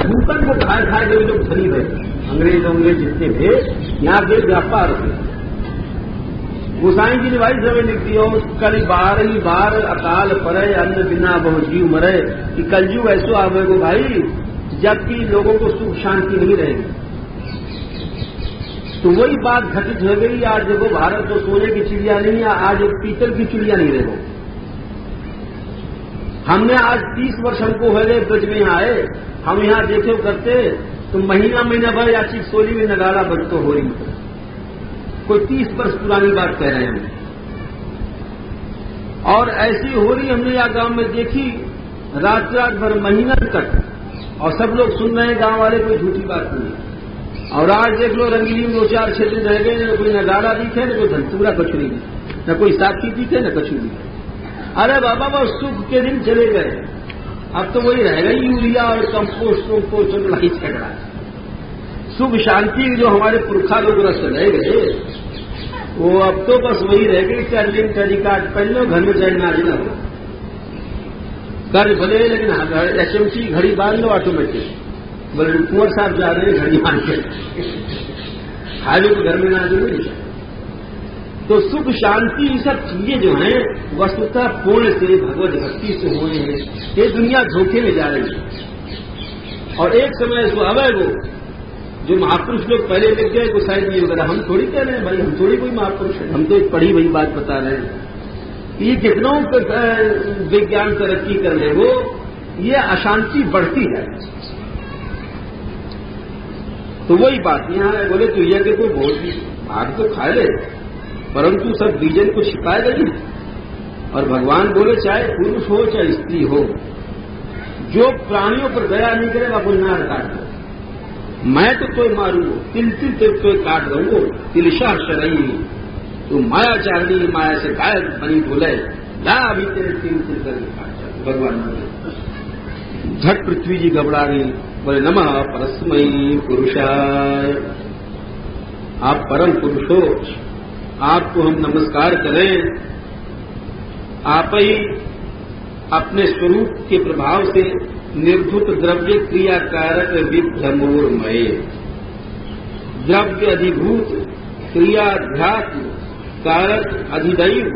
भूकन को खाए खाए जो लोग धनी रहे, अंग्रेज जितने थे यहाँ के व्यापार थे। गोसाई जी ने भाई समय लिख दिया, कल 12 बार अकाल परे अन्न बिना बहु जीव मरे, कि कलयुग ऐसो आवेगो भाई जबकि लोगों को सुख शांति नहीं रहेगी। तो वही बात घटित हो गई। आज देखो भारत तो सोने की चिड़िया नहीं है, आज एक पीतल की चिड़िया नहीं रहो। हमने आज 30 वर्ष हमको हो गए ब्रज में आए, हम यहाँ देखे करते तो महीना भर या चीज सोली में नगाड़ा बज तो हो रही, कोई 30 वर्ष पुरानी बात कह रहे हैं हम। और ऐसी हो रही हमने यहाँ गांव में देखी, रात भर महीना तक, और सब लोग सुन रहे हैं गांव वाले, कोई झूठी बात नहीं। और आज देख लो रंगीली में 2-4 क्षेत्र रह गए, न कोई नगाड़ा दिखे, न कोई धनसूरा कचुरी दिखे, न कोई साथी दिखे, न कचू दिखे। अरे बाबा वो सुख के दिन चले गए, अब तो वही रह गई यूरिया और कंपोस्ट लड़ाई झगड़ा। सुख शांति जो हमारे पुरखा लोग रस रह गए, वो अब तो बस वही रह गई, टर्लिंग तरीका पहन लो, घर में चढ़ना देना हो, कर्ज भले लेकिन एचएमसी घड़ी बांध लो ऑटोमेटिक। बोले कुंवर साहब जा रहे हैं घड़ी बांध के, हाईवे को घर में ना दो। तो सुख शांति ये सब चीजें जो हैं वस्तुतः पूर्ण से भगवत भक्ति से हुए हैं। ये दुनिया धोखे में जा रही है। और एक समय इसको अवय वो जो महापुरुष लोग पहले लिख गए गोसाई जी वगैरह, हम थोड़ी कह रहे हैं भाई, हम थोड़ी कोई महापुरुष है, हम तो एक पढ़ी वही बात बता रहे हैं। ये कितनों विज्ञान तरक्की कर ले वो, ये अशांति बढ़ती है। तो वही बात यहाँ है, बोले तो यज्ञ को बहुत भाग तो खा ले, परंतु सब बीजन को छिपाएगा नहीं। और भगवान बोले चाहे पुरुष हो चाहे स्त्री हो, जो प्राणियों पर दया नहीं करेगा वो नार काट दो। मैं तो तोय मारू, तिल तोय काट दूंगो, तिलशा शरई तो माया चारणी, माया से गाय बनी बोले ला अभी तेरे तिल करके काट। भगवान बोले झट पृथ्वी जी घबरा गई, बोले नमः परस्मयी पुरुषाय, आप परम पुरुष हो, आपको हम नमस्कार करें। आप ही अपने स्वरूप के प्रभाव से निर्धुत द्रव्य क्रियाकारक विभ्रमोर्मय, द्रव्य अधिभूत क्रियाध्यात्म कारक अधिदैव,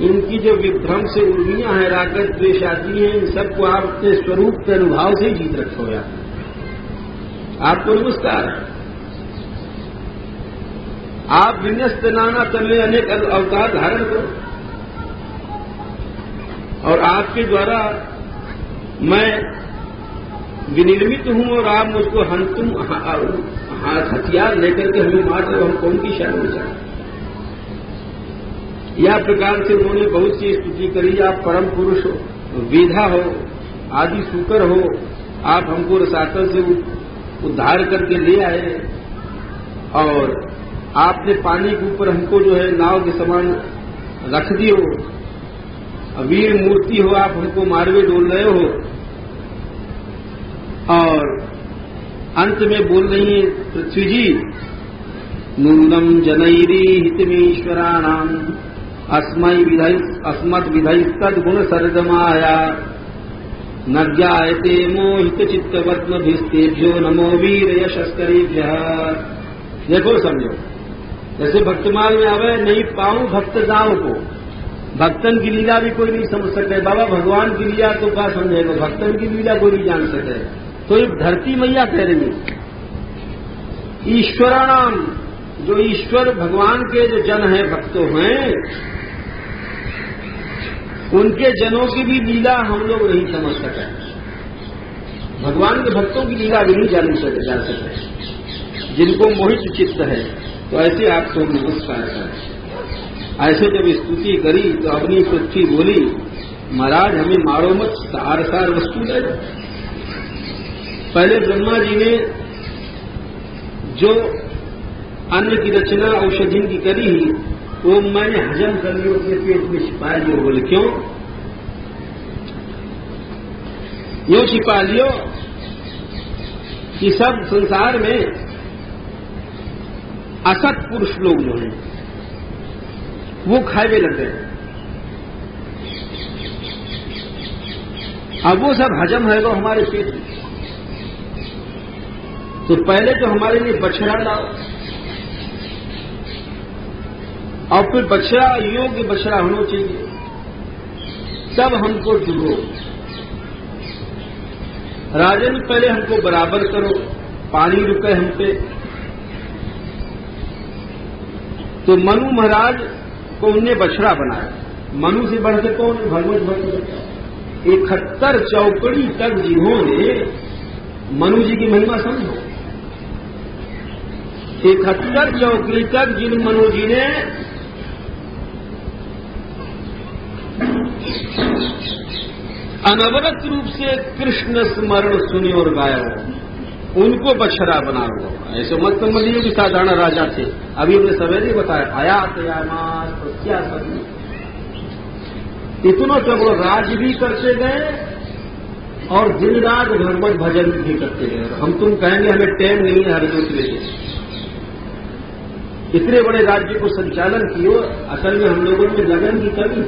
इनकी जो विभ्रम से उर्मियां हैं, रागत द्वेष आती हैं, इन सबको आप अपने स्वरूप के अनुभाव से ही जीत रखो। यार आपको नमस्कार। आप विन्यस्त नाना तले अनेक अवतार धारण करो, और आपके द्वारा मैं विनिर्मित हूं, और आप मुझको हथियार लेकर के हमें मार दो, हम कौन की शरण में जाए। यह प्रकार से उन्होंने बहुत सी स्तुति करी। आप परम पुरुष हो, वेधा हो, आदि सूकर हो, आप हमको रसातल से उद्धार करके ले आए, और आपने पानी के ऊपर हमको जो है नाव के समान रख दियो, वीर मूर्ति हो, आप हमको मारवे डोल रहे हो। और अंत में बोल रही है पृथ्वी जी, नूनम जनैरी हितमीश्वराणाम अस्मत् विधि तद्गुण सर्गमाया न ज्ञायते मोहित चित्तवत्मभिस्तेभ्यो नमो वीर यशस्करेभ्यः। देखो समझो, जैसे भक्तमाल में आवे नहीं पाऊं भक्त दाव को, भक्तन की लीला भी कोई नहीं समझ सके। बाबा भगवान की लीला तो क्या समझेगा, भक्तन की लीला कोई नहीं जान सके। तो ये धरती मैया कह रही है, ईश्वराणाम, जो ईश्वर भगवान के जो जन हैं, भक्तों हैं, उनके जनों की भी लीला हम लोग नहीं समझ सके। भगवान के भक्तों की लीला भी नहीं जान सके, जिनको मोहित चित्त है। तो ऐसे आपको नमस्कार करें। ऐसे जब स्तुति करी तो अपनी पृथ्वी बोली, महाराज हमें मारो मत, सार सार वस्तु दे दो। पहले ब्रह्मा जी ने जो अन्न की रचना औषधि की करी, वो मैंने हजम कर लियो, अपने पेट में छिपा लियो। बोले क्यों? यूं छिपा लियो कि सब संसार में असत पुरुष लोग जो हैं वो खाए लग गए। अब वो सब हजम है तो हमारे पेट में, तो पहले तो हमारे लिए बछड़ा लाओ, और फिर बछड़ा योग्य बछड़ा होना चाहिए, तब हमको जुड़ो। राजन पहले हमको बराबर करो, पानी रुके हम पे। तो मनु महाराज को उनने बछड़ा बनाया। मनु से बढ़ के कौन? भगवत भक्त। 71 चौकड़ी तक जिन्होंने, मनु जी की महिमा समझो, 71 चौकड़ी तक जिन मनु जी ने अनवरत रूप से कृष्ण स्मरण सुनी और गाया, उनको बछड़ा बना हुआ। ऐसे मत समझिए कि साधारण राजा थे। अभी हमने सवेरे बताया, आयात यामात प्रत्याशा, इतना सब राज भी करते गए और दिन रात भगवत भजन भी करते गए। हम तुम कहेंगे हमें टाइम नहीं है हर दूसरे से, इतने बड़े राज्य को संचालन किए, असल में हम लोगों में लगन की कमी।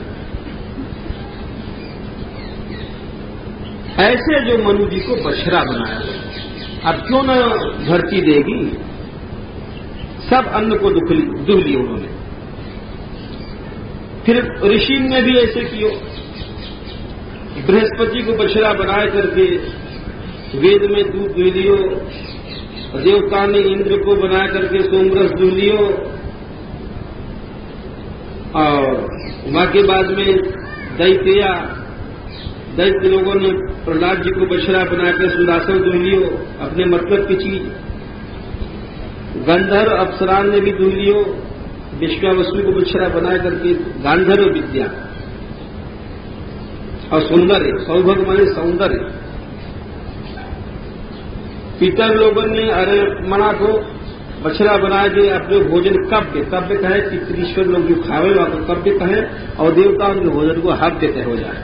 ऐसे जो मनु जी को बछड़ा बनाया, अब क्यों न धरती देगी, सब अन्न को दुख ली उन्होंने। फिर ऋषि ने भी ऐसे कियो, बृहस्पति को बछड़ा बनाए करके वेद में दूध दुह लियो, देवता ने इंद्र को बना करके सोमरस दुह लियो, और वहां के बाद में दैत्य लोगों ने प्रहलाद जी को बछड़ा बनाकर सुदासन दुह लियो, अपने मतलब की चीज। गंधर्व अप्सरान ने भी दुह लियो, विश्वावसु को बछड़ा बना करके गांधर्व विद्या और सौंदर्य, सौभाग्य माने सौंदर्य। पितर लोगों ने अरे मना को बछड़ा बना के अपने भोजन कव्य कहे, पितरीश्वर लोग जो खावे वाला कव्य कहे, और देवताओं के भोजन को हव्य कह हो जाए।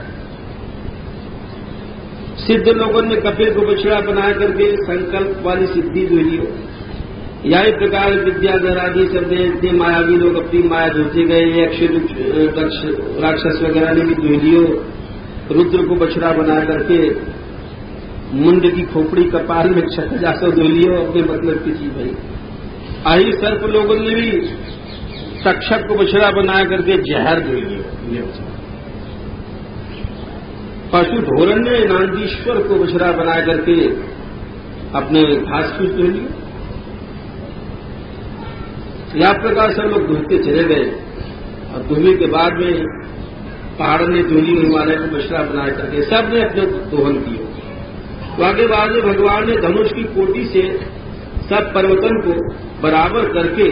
सिद्ध लोगों ने कपिल को बछड़ा बना करके संकल्प वाली सिद्धि दुह लियो। यही प्रकार विद्याधर आदि सब इतने मायावी लोग अपनी माया धोते गए। यक्ष राक्षस वगैरह ने भी दुह लियो। रुद्र को बछड़ा बना करके मुंड की खोपड़ी कपाल में छठजासो दुह लियो, अपने मतलब की चीज भाई। आही सर्प लोगों ने भी तक्षक को बछड़ा बना करके जहर दुह लियो। पशु धोरण ने नांदीश्वर को बछड़ा बना करके अपने घास फूस दुह लियो। या प्रकार से लोग दुहते चले गए, और दुहने के बाद में पहाड़ ने दुह लियो, हिमालय को बछड़ा बना करके सबने अपने दोहन किए। तो आगे बाद में भगवान ने धनुष की कोटि से सब पर्वतन को बराबर करके,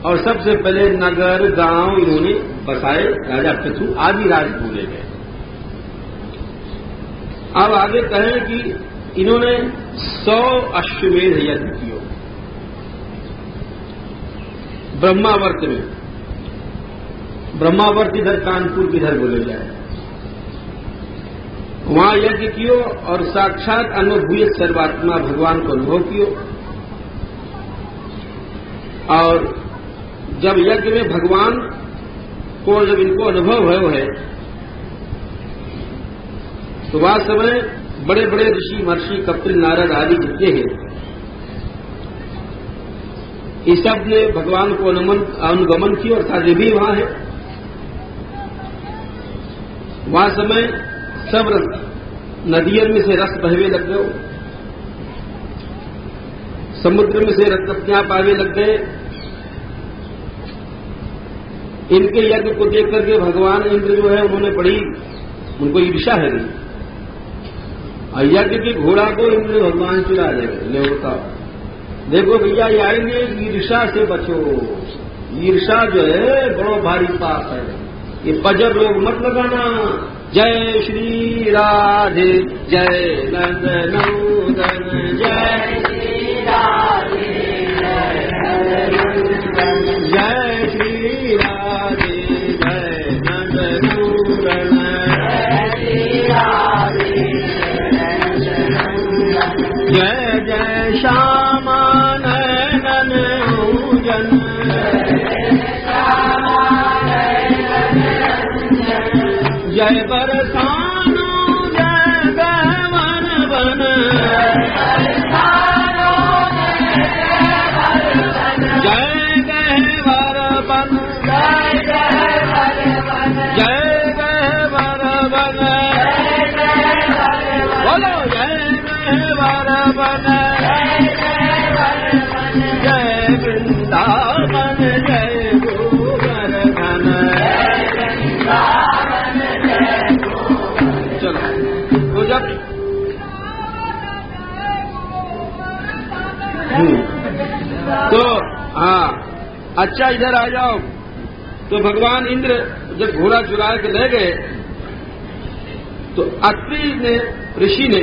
और सबसे पहले नगर गांव इन्होंने बसाए। राजा पृथु आदि राज भूले गए। अब आगे कहें कि इन्होंने 100 अश्वमेध यज्ञ किए ब्रह्मावर्त में। ब्रह्मावर्त इधर कानपुर किधर बोले जाए, वहां यज्ञ कियो और साक्षात अनुभूय सर्वात्मा भगवान को अनुभव कियो। और जब यज्ञ में भगवान को जब इनको अनुभव है तो वह समय बड़े बड़े ऋषि महर्षि कपिल नारद आदि जितने हैं, इस सब ने भगवान को अनुगमन किया, अर्थात ये भी वहां है। वहां समय सब नदियों में से रस बहवे लग गए, समुद्र में से रत्नप्तियां पावे लग गए। इनके यज्ञ को देख करके भगवान इंद्र जो है उन्होंने बड़ी, उनको ईर्षा है नहीं। और यज्ञ की घोड़ा को इंद्र भगवान चुरा देंगे। ले बताओ, देखो भैया ये आएंगे, ईर्षा से बचो। ईर्षा जो है बड़ो भारी पाप है, ये बजर लोग मत लगाना। जय श्री राधे जय नंदनंदन, जय श्री राधे जय श्री राधे जय नंदनंदन, जय जय श्यामा नयन भूजन, जय बरसानो जय गवन वन, जय बरसानो बाद तो अच्छा इधर आ जाओ। तो भगवान इंद्र जब घोड़ा चुरा के ले गए तो अत्रि ने ऋषि ने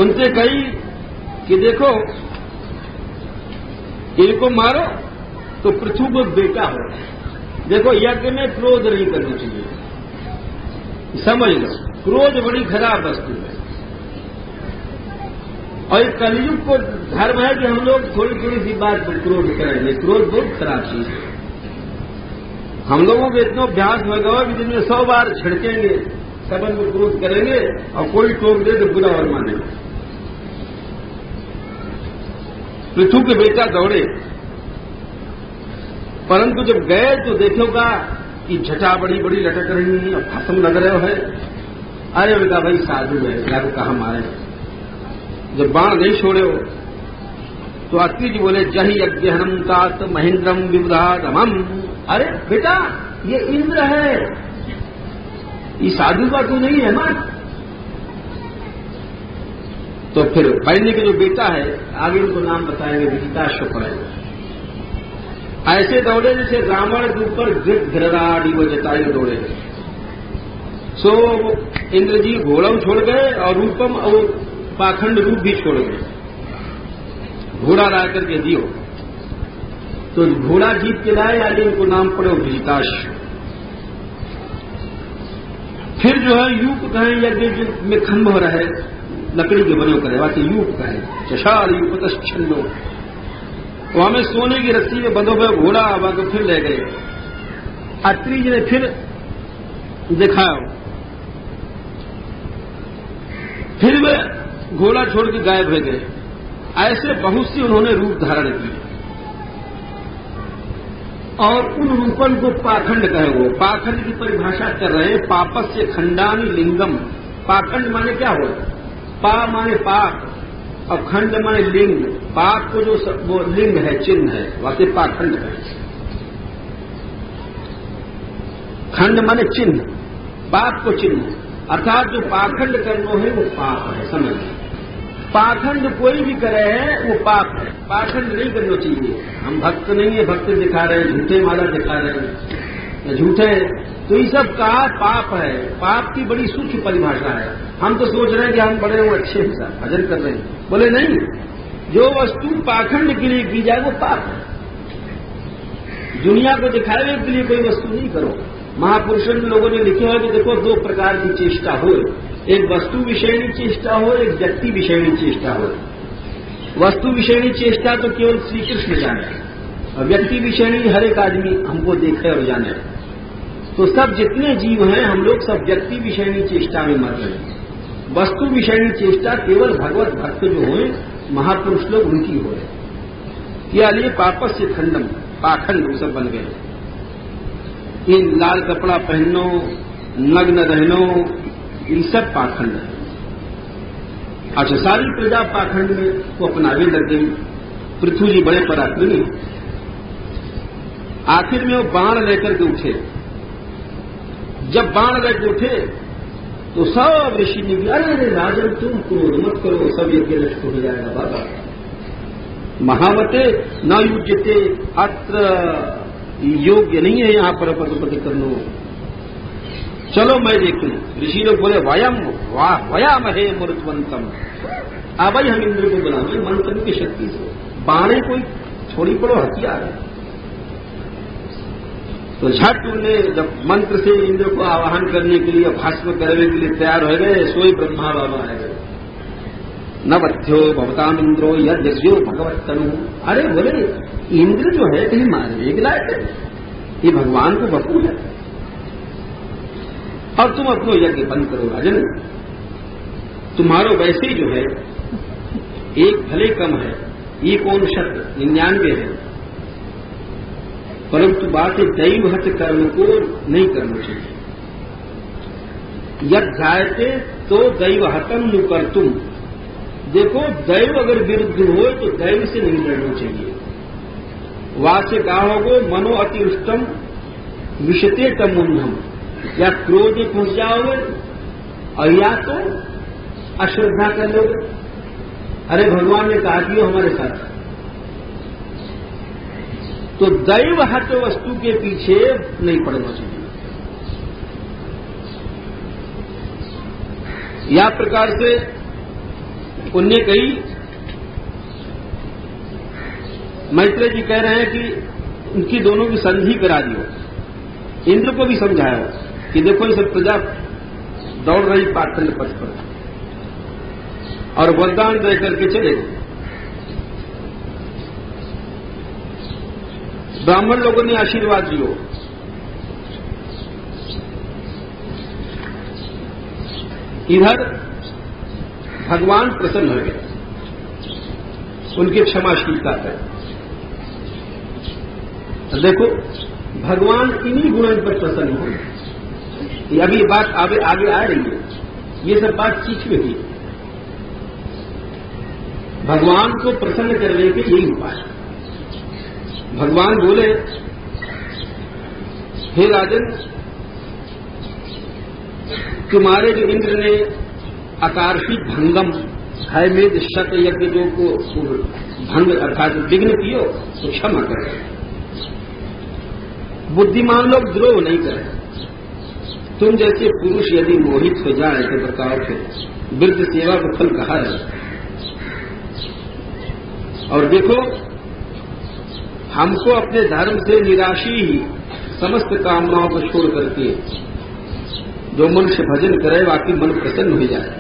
उनसे कही कि देखो इनको मारो तो पृथ्वी को बेटा हो। देखो यज्ञ में क्रोध नहीं करना चाहिए, समझ लो क्रोध बड़ी खराब वस्तु है। और इस कलयुग को धर्म है कि हम लोग थोड़ी थोड़ी सी बात पर क्रोध करेंगे। क्रोध बहुत खराब चीज है। हम लोगों को इतना अभ्यास होगा कि दिन में 100 बार छिड़केंगे, सबन को क्रोध करेंगे और कोई टोक दे तो बुरा और मानेंगे। पृथु के बेटा दौड़े, परंतु जब गए तो देखोगा कि झटा बड़ी बड़ी लटक रही है और भस्म लग रहे है। अरे उनका भाई साधु है, यार कहा मारे। जब बाण नहीं छोड़े हो तो अत्रि जी बोले जही यज्ञहनम तात महेंद्रम विबुधा रमम। अरे बेटा ये इंद्र है, ये साधु का तू नहीं है ना। तो फिर पहले के जो बेटा है आगे उनको नाम बताएंगे, विदिताश्व है। ऐसे दौड़े जैसे रावण के ऊपर गिरराड़ी वो जटायु दौड़े। सो इंद्र जी घोड़ा छोड़ गए और रूपम और पाखंड रूप भी छोड़ गए। घोड़ा ला करके दियो तो घोड़ा जीत के लाए, आगे इनको नाम पड़े विदिताश्व। फिर जो है यूप कहें यज्ञ में खंभ हो रहा है, लकड़ी के बने करे बाकी यूप कहें, चशाल यूपतश्छन्नो। वो हमें सोने की रस्सी में बंधो हुए घोड़ा आवा को फिर ले गए। अत्रि जी ने फिर दिखाया, फिर वे घोड़ा छोड़ के गायब हो गए। ऐसे बहुत सी उन्होंने रूप धारण किए और उन रूपन को पाखंड कहे। वो पाखंड की परिभाषा कर रहे हैं, पापस्य खंडानी लिंगम। पाखंड माने क्या हो? पा माने पाप और खंड माने लिंग। पाप को जो वो लिंग है, चिन्ह है, वासे पाखंड है। खंड माने चिन्ह, पाप को चिन्ह। अर्थात जो पाखंड करना है वो पाप है, समझ। पाखंड कोई भी करे है वो पाप है, पाखंड नहीं करना चाहिए। हम भक्त नहीं है, भक्त दिखा रहे हैं, झूठे माला दिखा रहे हैं, झूठे, तो ये सब का पाप है। पाप की बड़ी सूक्ष्म परिभाषा है। हम तो सोच रहे हैं कि हम बड़े वो अच्छे भजन कर रहे हैं, बोले नहीं, जो वस्तु पाखंड के लिए की जाए वो पाप है। दुनिया को दिखाने के लिए कोई वस्तु नहीं करो। महापुरुषों ने लोगों ने लिखे हुआ कि देखो 2 प्रकार की चेष्टा हो, एक वस्तु विषयनी चेष्टा हो, एक व्यक्ति विषयनी चेष्टा हो। वस्तु विषयनी चेष्टा तो केवल श्री कृष्ण जाने, और व्यक्ति विषयनी हर एक आदमी हमको देखे और जाने। तो सब जितने जीव हैं हम लोग सब व्यक्ति विषयनी चेष्टा में मर रहे हैं। वस्तु विषयनी चेष्टा केवल भगवत भक्त जो हुए महापुरुष लोग उनकी हो। क्या लिए पापस से खंडम, पाखंड सब बन गए। इन लाल कपड़ा पहनो, नग्न रहनो, ये सब पाखंड है। अच्छा, सारी प्रजा पाखंड में को अपनाने लग गई। पृथ्वी जी बड़े पराक्रमी, आखिर में वो बाण लेकर के उठे। जब बाण लेकर उठे तो सब ऋषि ने भी, अरे राजन तुम क्रोध मत करो, सब यज्ञ नष्ट हो जाएगा बाबा। महावते न युज्यते, अत्र योग्य नहीं है यहां पर पदपति करनो। चलो मैं देखूं। ऋषि लोग बोले वयामहे मरुत्वंतम। अब हम इंद्र को बुलावे मंत्र की शक्ति से। बाणे कोई छोड़ी पड़ो हथियार है। तो झट उन्हें जब मंत्र से इंद्र को आवाहन करने के लिए, भस्म करने के लिए तैयार हो गए, सोई ब्रह्मा बाबा आ गए। नवत्यो भवताम इंद्रो यज्ञो भगवत तनु। अरे बोले इंद्र जो है कहीं मारने के लायक है, ये भगवान को बकू है, और तुम अपनो यज्ञ बंद करो राजन। तुम्हारो वैसे ही जो है एक भले कम है, 199 है, परंतु बात दैवहत कर्म को नहीं करना चाहिए। यद जायते तो दैवहतम नु कर तुम। देखो दैव अगर विरुद्ध हो तो दैव से नहीं लड़ना चाहिए। वास्य गाहोगो मनो अतिष्टम विषते तमुन्नम। या क्रोध में पहुंच जाओगे और या तो अश्रद्धा कर लोगे, अरे भगवान ने कहा कि हमारे साथ। तो दैव हत वस्तु के पीछे नहीं पड़ना चाहिए। या प्रकार से उनने कही, मैत्रेय जी कह रहे हैं कि उनकी दोनों की संधि करा दियो। इंद्र को भी समझाया कि देखो ये सब प्रजा दौड़ रही पाखंड पथ पर और वरदान दे करके चले। ब्राह्मण लोगों ने आशीर्वाद दियो। इधर भगवान प्रसन्न हो गए, उनकी क्षमाशीलता है। देखो भगवान इन्हीं गुणों पर प्रसन्न हो। अभी बात आगे आ रही है, ये सब बात सीख में ही। भगवान को प्रसन्न करने के यही उपाय। भगवान बोले, हे राजन, तुम्हारे जो इंद्र ने आकर्षित भंगम है मेद शत यज्ञ जो को भंग अर्थात विघ्न कियो तो क्षमा करें। बुद्धिमान लोग द्रोह नहीं करें। तुम जैसे पुरुष यदि मोहित हो जाए तो बताओ फिर वृद्ध सेवा को फल कहा है। और देखो हमको अपने धर्म से निराशी ही समस्त कामनाओं को छोड़ करके जो मनुष्य भजन करे वाकई मन प्रसन्न हो जाए।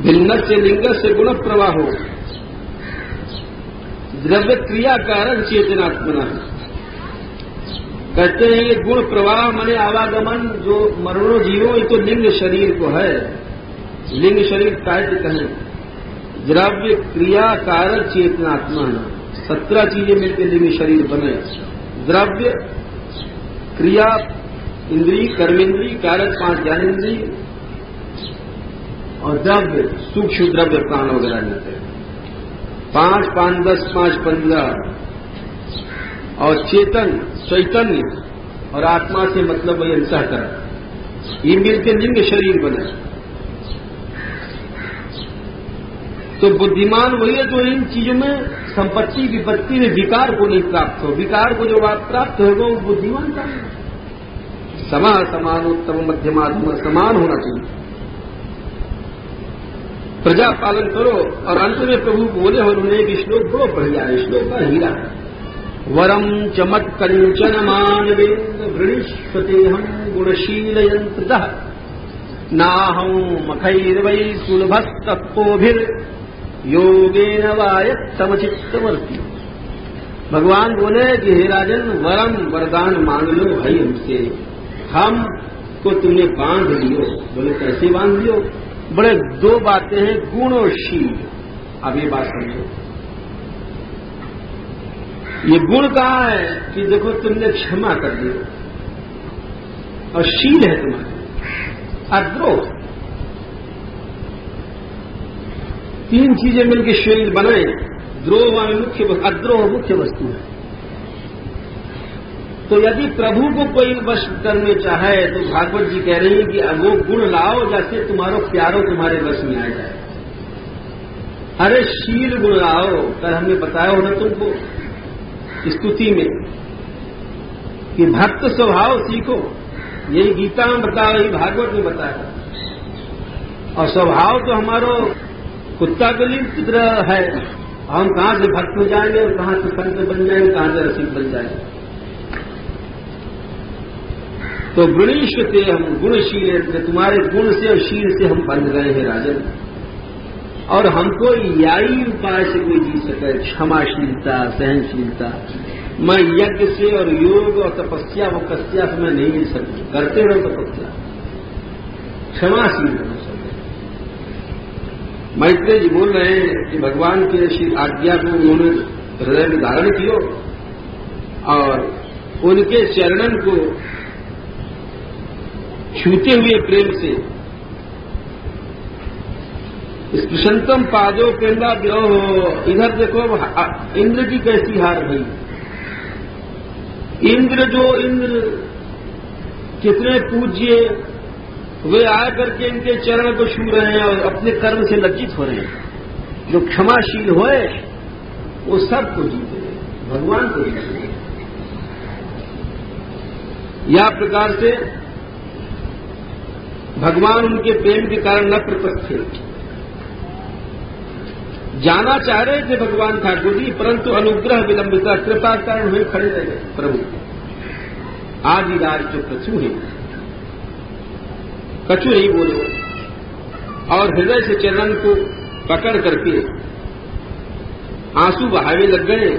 भिन्न से लिंग से गुण प्रवाह हो, द्रव्य क्रिया कारण चेतनात्मना। कहते हैं ये गुण प्रवाह माने आवागमन जो मरणों जीवों ये तो लिंग शरीर को है। लिंग शरीर कार्य कहें, द्रव्य क्रिया कारक चेतनात्मा, 17 चीजें मिलकर लिंग शरीर बने। द्रव्य क्रिया इंद्रिय कर्मेंद्रिय कारक 5 ज्ञानेन्द्रिय और द्रव्य सूक्ष्म द्रव्य प्राण वगैरह मिलते हैं। 5, 5, 10, 5, 15 और चेतन चैतन्य और आत्मा से मतलब वही अंतःकरण, ये मिलकर लिंग शरीर बने। तो बुद्धिमान वही है जो इन चीजों में संपत्ति विपत्ति में विकार को नहीं प्राप्त हो। विकार को जो प्राप्त होगा वो बुद्धिमान का है। समा समानोत्तम मध्यमाधम समान होना चाहिए। प्रजा पालन करो। और अंत में प्रभु बोले और उन्हें एक श्लोक बड़ो बढ़िया है, श्लोक का हीरा। वरम चमत कंचन मानवेन्द्र वृणीष्वते हम गुणशीलयंत्रतः नाहं मखैर्वै सुलभस्तपोभिर योगेन वायत् समचित्तवर्ती। भगवान बोले कि हे राजन वरम वरदान मांग लो भाई हमसे, हमको तुमने बांध लियो। बोले कैसे बांध लियो? बड़े 2 बातें हैं, गुण और शील। अब ये बात समझो, ये गुण कहा है कि देखो तुमने क्षमा कर दियो, और शील है तुम्हारे अद्रोह। 3 चीजें मिलकर शील बनाए। द्रोह में मुख्य, अद्रोह मुख्य वस्तु है। तो यदि प्रभु को कोई वश करने चाहे तो भागवत जी कह रही है कि वो गुण लाओ जैसे तुम्हारो प्यारो तुम्हारे वश में आ जाए। अरे शील गुण लाओ। कल हमने बताया हो ना तुमको स्तुति में कि भक्त स्वभाव सीखो। यही गीता में बताया, यही भागवत में बताया। और स्वभाव तो हमारो कुत्ता के लिए चित्र है। हम कहां से भक्त हो जाएंगे और कहां से संत बन जाएंगे, कहां से रसिक बन जाएंगे। तो गुणीश्वते हम गुणशील, तुम्हारे गुण से और शील से हम बंध गए हैं राजन। और हमको यही उपाय से कोई जी सके, क्षमाशीलता सहनशीलता। मैं यज्ञ से और योग और तपस्या व कस्या से मैं नहीं मिल सकती। करते रहो तपस्या, क्षमाशील होना चाहिए। मैत्रेय जी बोल रहे हैं कि भगवान की आज्ञा को उन्होंने हृदय में धारण किया और उनके चरणन को छूते हुए प्रेम से स्पृशंतम पादो केंद्रा विरोह। इधर देखो इंद्र की कैसी हार भई। इंद्र कितने पूज्य वे आकर करके इनके चरण को छू रहे हैं और अपने कर्म से लज्जित हो रहे हैं। जो क्षमाशील होए वो सबको जीते, भगवान को जीते। या प्रकार से भगवान उनके प्रेम के कारण न प्रकट थे, जाना चाह रहे थे भगवान ठाकुर जी, परंतु अनुग्रह विलंबिता कृपा कारण हुए खड़े रह गए प्रभु। आदिराज जो कछु है, कछु नहीं बोले और हृदय से चरण को पकड़ करके आंसू बहावे लग गए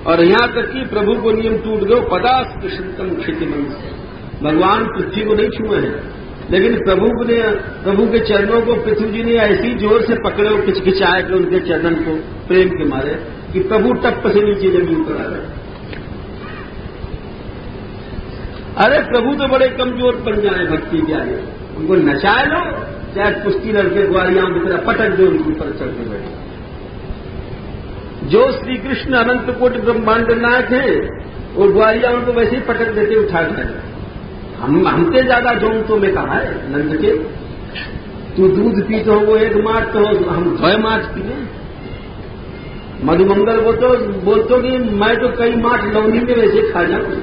और यहां तक कि प्रभु को नियम टूट गए। पदास कृष्णतम क्षितिमन, भगवान पृथ्वी को नहीं छुए हैं, लेकिन प्रभु के चरणों को पृथ्वी जी ने ऐसी जोर से पकड़े और खिचखिचाए कि उनके चरण को प्रेम के मारे कि प्रभु टप्प से नीचे जमीन पर आ गए। अरे प्रभु तो बड़े कमजोर बन जाए भक्ति के आगे, उनको नचाए लो, चाहे कुश्ती लड़के ग्वालियां की तरह पटक दो उनके ऊपर चढ़ते बैठे। जो श्री कृष्ण अनंत कोटि ब्रह्मांड नायक है वो ग्वालियां उनको वैसे ही पटक देते उठा कर। हमसे ज्यादा जोंतों में कहा है नंद के, तू दूध पीते हो वो एक माठ तो हम 6 माठ पीए। मधुमंगल वो तो बोलते कि मैं तो कई माठ लौनी में वैसे खा जाऊं,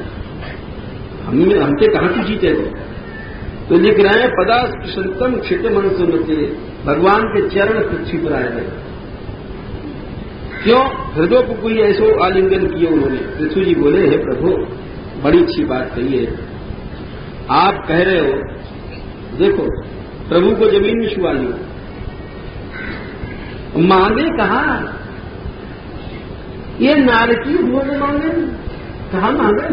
हमसे कहां तू जीते हो। तो लिख रहे हैं पदास कृष्णतम क्षित मन सुनते, भगवान के चरण पृथ्वी पर आए गए। क्यों? हृदय को कोई ऐसो आलिंगन किए उन्होंने। पृथ्वी जी बोले, हे प्रभु बड़ी अच्छी बात कही है, आप कह रहे हो, देखो प्रभु को जमीन में छुआ लिया, मांगे कहा? ये नारकी भोग मांगे, कहा मांगे?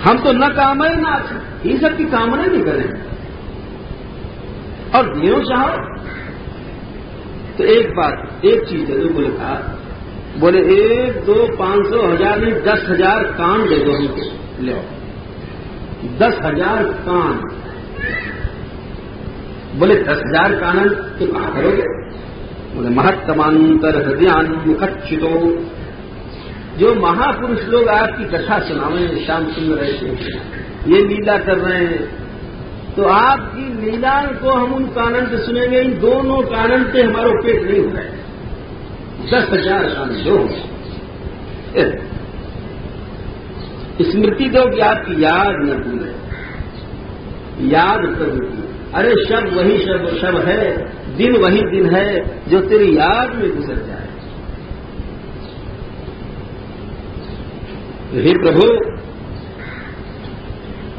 हम तो न काम है नाथ, ये सब की कामना नहीं करें और देव चाहो तो एक बात, एक चीज है। बोले कहा, बोले 1, 2, 500, 1000 नहीं 10,000 कान दे दो हमको, ले 10,000 कान। बोले 10,000 कानन तो कहां करोगे? बोले महत्तमांतर हृदयान्मुखच्युतो, जो महापुरुष लोग आपकी कथा सुनावे, श्याम सुंदर ऐसे ये लीला कर रहे हैं, तो आपकी लीला को हम उन कानन से सुनेंगे, इन दोनों कानन से हमारा पेट नहीं हो रहा है। 10,000 कानन दो, स्मृति दो कि आपकी याद न भूले, याद प्रभु की। अरे शब वही शब है, दिन वही दिन है जो तेरी याद में गुजर जाए। हे प्रभु,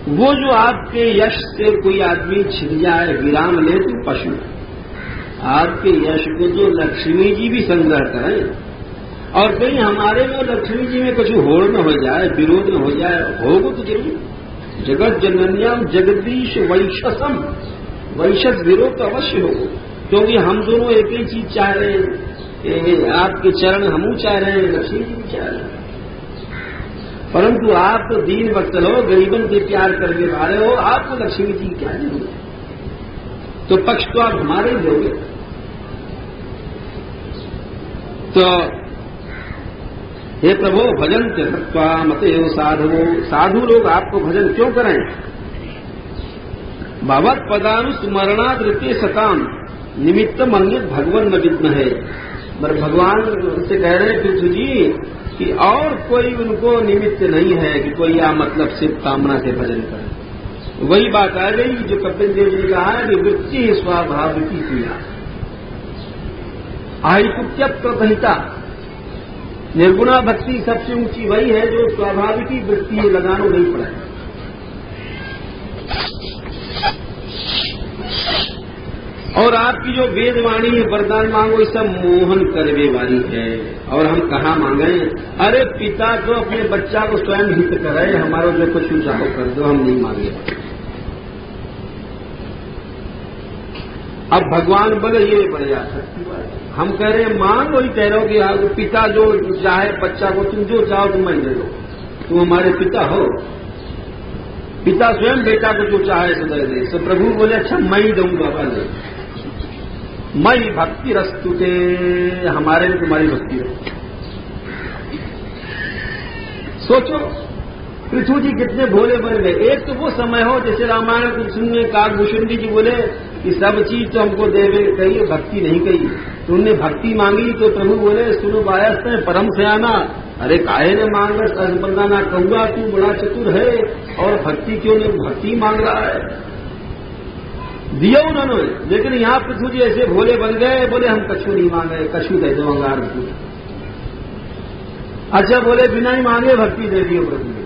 वो जो आपके यश से कोई आदमी छिन जाए, विराम ले तो पशु, आपके यश को जो लक्ष्मी जी भी संग्रह करें और कहीं हमारे में लक्ष्मी जी में कुछ होड़ न हो जाए, विरोध न हो जाए, होगो तो जरूर। जगत जनन्याम जगदीश वैशसम, वैशस विरोध तो अवश्य होगो, क्योंकि हम दोनों एक ही चीज चाह रहे हैं, आपके चरण हमू चाह रहे हैं, लक्ष्मी जी भी चाह रहे हैं। परंतु आप तो दीन वत्सल हो, गरीबन के प्यार करने वाले हो, आपको लक्ष्मी जी क्या नहीं हो, तो पक्ष तो आप हमारे ही लोगे। तो हे प्रभु भजन त्यक्त्वा मतेव साधवो, साधु लोग आपको भजन क्यों करें? भगवत पदानुस्मरणादृत्य सताम निमित्तम अन्यत् भगवन न विद्म है। पर भगवान से कह रहे हैं पृथ्वी जी कि और कोई उनको निमित्त नहीं है कि कोई या मतलब सिर्फ कामना से भजन करे। वही बात आ गई जो कपिल देव जी ने कहा है कि वृत्ति स्वाभाविकी क्रिया आहिकुत्य प्रतहिता, निर्गुणा भक्ति सबसे ऊंची वही है जो स्वाभाविकी वृत्ति लगानो नहीं पड़ा है। और आपकी जो वेदवाणी है, वरदान मांगो, ये सब मोहन करवे वाली है। और हम कहाँ मांगे? अरे पिता तो अपने बच्चा को स्वयं हित करे, हमारा जो कुछ चाहो कर दो, हम नहीं मांगे। अब भगवान बोले ये बढ़िया सच्ची बात है, हम कह रहे हैं मांग, वही कह रहे हो कि पिता जो चाहे बच्चा को, तुम जो चाहो तुम मैं दे दो, तुम हमारे पिता हो। पिता स्वयं बेटा को जो चाहे सो दे दे। तो प्रभु बोले अच्छा मैं ही दूंगा, बोले मई भक्ति रस्तुते, हमारे में तुम्हारी भक्ति है। सोचो पृथु जी कितने भोले बन गए। एक तो वो समय हो जैसे रामायण सुनने काकभूषुंडी जी बोले कि सब चीज तो हमको देवे कही, भक्ति नहीं कही। तो उनने भक्ति मांगी तो प्रभु बोले सुनो बायस्त है परम सयाना, अरे काहे ने मांग बंदाना कहूंगा, तू बड़ा चतुर है और भक्ति क्यों नहीं, भक्ति मांग रहा है। दिया उन्होंने, लेकिन यहां पृथु जी ऐसे भोले बन गए, बोले हम कछु नहीं मांगे, कछु दे दो अंगार। अच्छा बोले बिना ही मांगे भक्ति दे दियो प्रभु ने।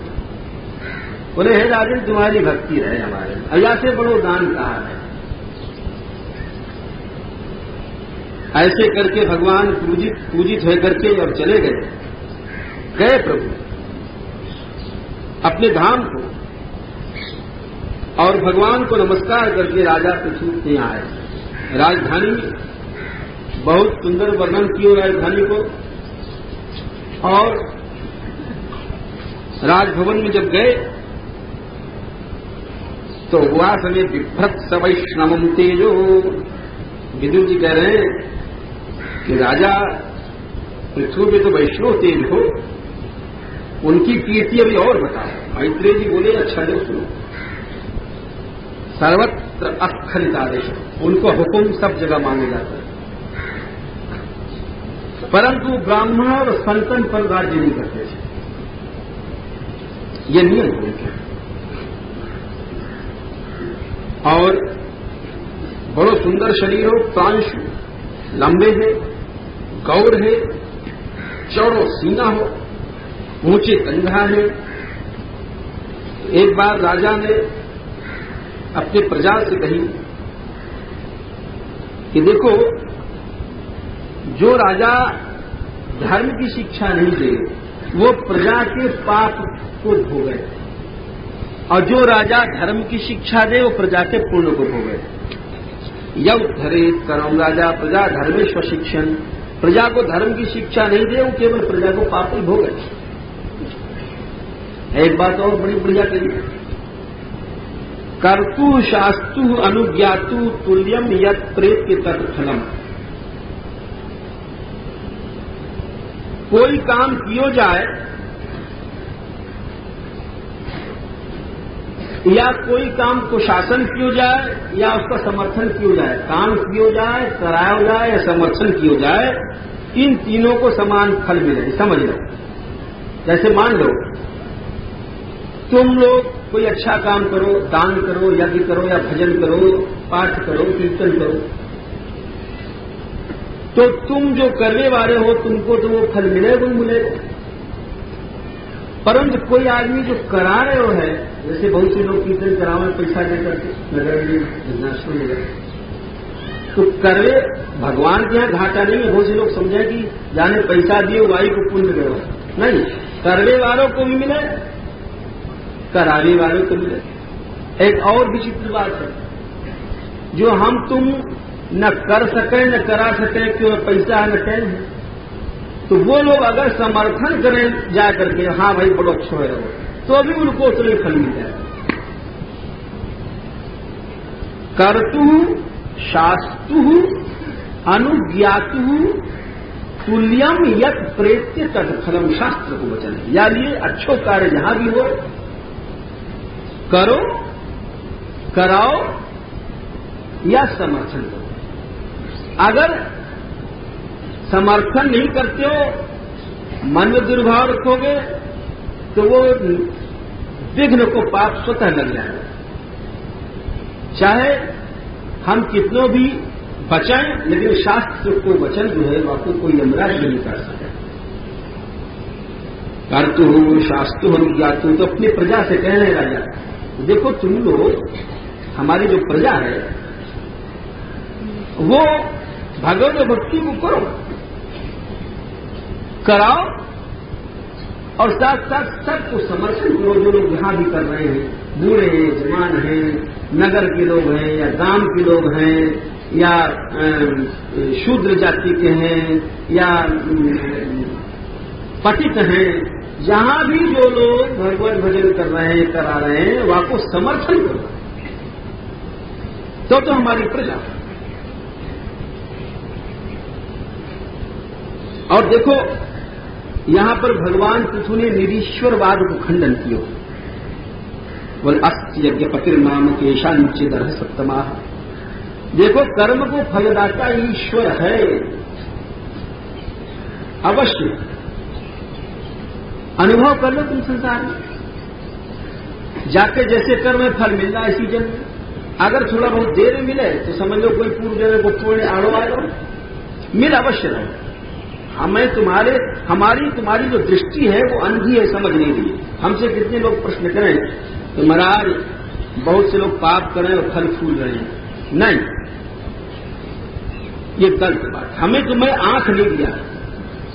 बोले हे राजन तुम्हारी भक्ति रहे हमारे, अया से बड़ो दान कहा है। ऐसे करके भगवान पूजित होकर के और चले गए प्रभु अपने धाम को, और भगवान को नमस्कार करके राजा पृथु के यहाँ आए। राजधानी बहुत सुंदर वर्णन किया राजधानी को, और राजभवन में जब गए तो हुआ समय बिभ्रत सवैष्णवम तेजो। विदुर जी कह रहे हैं कि राजा पृथ्वी में तो वैष्णव तेज हो, उनकी कीर्ति अभी और बताओ। मैत्रेय जी बोले अच्छा जो सुनो, सर्वत्र अस्खलित आदेश, उनको हुक्म सब जगह माने जाता है, परंतु ब्राह्मण और संतन पर राज्य नहीं करते थे, ये नियम हो गया। और बड़ो सुंदर शरीर हो, प्रांशु लंबे है, गौर है, चौड़ो सीना हो, ऊंचे कंधा है। एक बार राजा ने अपने प्रजा से कही कि देखो, जो राजा धर्म की शिक्षा नहीं दे वो प्रजा के पाप को भोगे, और जो राजा धर्म की शिक्षा दे वो प्रजा के पुण्य को भोगे। यव धरेत करम राजा प्रजा धर्मेश्वर शिक्षण, प्रजा को धर्म की शिक्षा नहीं दे वो केवल प्रजा को पाप ही भोगे। एक बात और बड़ी बढ़िया कही, कर्तु शास्तु अनुज्ञातु तुल्यम यत् प्रेत्य तत्फलम। कोई काम कियो जाए या कोई काम को शासन कियो जाए या उसका समर्थन कियो जाए, काम कियो जाए, कराया जाए या समर्थन कियो जाए, इन तीनों को समान फल मिले। समझ लो, जैसे मान लो तुम लोग कोई अच्छा काम करो, दान करो, यज्ञ करो या भजन करो, पाठ करो, कीर्तन करो, तो तुम जो करने वाले हो तुमको तो वो फल मिलेगा ही मिलेगा। परंतु कोई आदमी जो करा रहे हो है, जैसे बहुत से लोग कीर्तन करावे पैसा देकर के नगर में, तो करे भगवान के यहाँ घाटा नहीं है। बहुत से लोग समझे कि जाने पैसा दिए वाई को पुण्य दे, नहीं, करने वालों को भी मिले, कराने वालों को मिले। एक और विचित्र बात है, जो हम तुम न कर सके न करा सके, क्यों पैसा न कहें, तो वो लोग अगर समर्थन करें जा करके हाँ भाई बड़ो अच्छा है, तो अभी उनको उतने फल मिल जाए। कर्तु शास्तु अनुज्ञातु तुल्यम यत् प्रेत्य तत्फलम, शास्त्र को वचन है। यानी अच्छो कार्य जहां भी हो करो, कराओ या समर्थन करो। अगर समर्थन नहीं करते हो, मन में दुर्भाव रखोगे, तो वो विघ्न को पाप स्वतः लग जाएगा। चाहे हम कितनों भी बचाएं, लेकिन शास्त्र को वचन जो है आपको कोई यमराज नहीं कर सके। कर्तु शास्तु अनुज्ञातु, तो अपनी प्रजा से कह रहे राजा, देखो तुम लोग हमारी जो प्रजा है वो भगवत भक्ति को करो, कराओ, और साथ साथ सबको समर्थन करो। जो लोग यहां भी कर रहे हैं, बूढ़े हैं, जवान हैं, नगर के लोग हैं या गांव के लोग हैं या शूद्र जाति के हैं या पतित हैं, जहां भी जो लोग भगवत भजन कर रहे हैं, करा रहे हैं, वहां को समर्थन करो, तो हमारी प्रजा। और देखो यहां पर भगवान पृथु ने निरीश्वरवाद को खंडन किया। बोल अस्ति यज्ञ पतिर्नाम केशांचिदर्ह सप्तमा। देखो कर्म को फलदाता ईश्वर है, अवश्य अनुभव कर लो तुम संसार में जाके, जैसे कर्म में फल मिल रहा है इसी जन्म में। अगर थोड़ा बहुत देर में मिले तो समझ लो कोई पूर्व जन्म को पुण्य आड़ो आ लो, मिल अवश्य रहो। हमें तुम्हारी जो दृष्टि है वो अंधी है, समझ नहीं रही। हमसे कितने लोग प्रश्न करें तो महाराज बहुत से लोग पाप करें और फल फूल रहे हैं। नहीं, ये गलत बात। हमें तुम्हें आंख नहीं दिया है,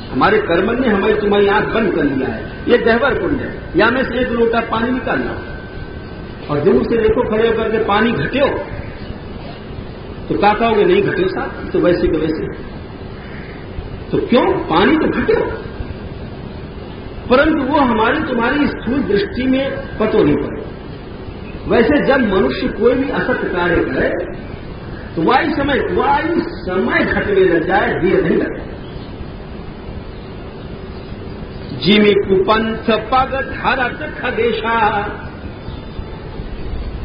हमारे कर्म ने हमें तुम्हारी आंख बंद कर लिया है। ये गहवर कुंड है, या में से एक लोटा पानी निकालना और दूर से देखो खड़े होकर के पानी घटे तो क्या कहोगे? नहीं घटे साहब, तो वैसे के वैसे। तो क्यों? पानी तो घटे, परंतु वो हमारी तुम्हारी स्थूल दृष्टि में पतो नहीं पड़े। वैसे जब मनुष्य कोई भी असत कार्य करे तो वायु समय घटने लग जाए, धीरे नहीं लगे। जिमि कुपंथ पग धरत खगेशा,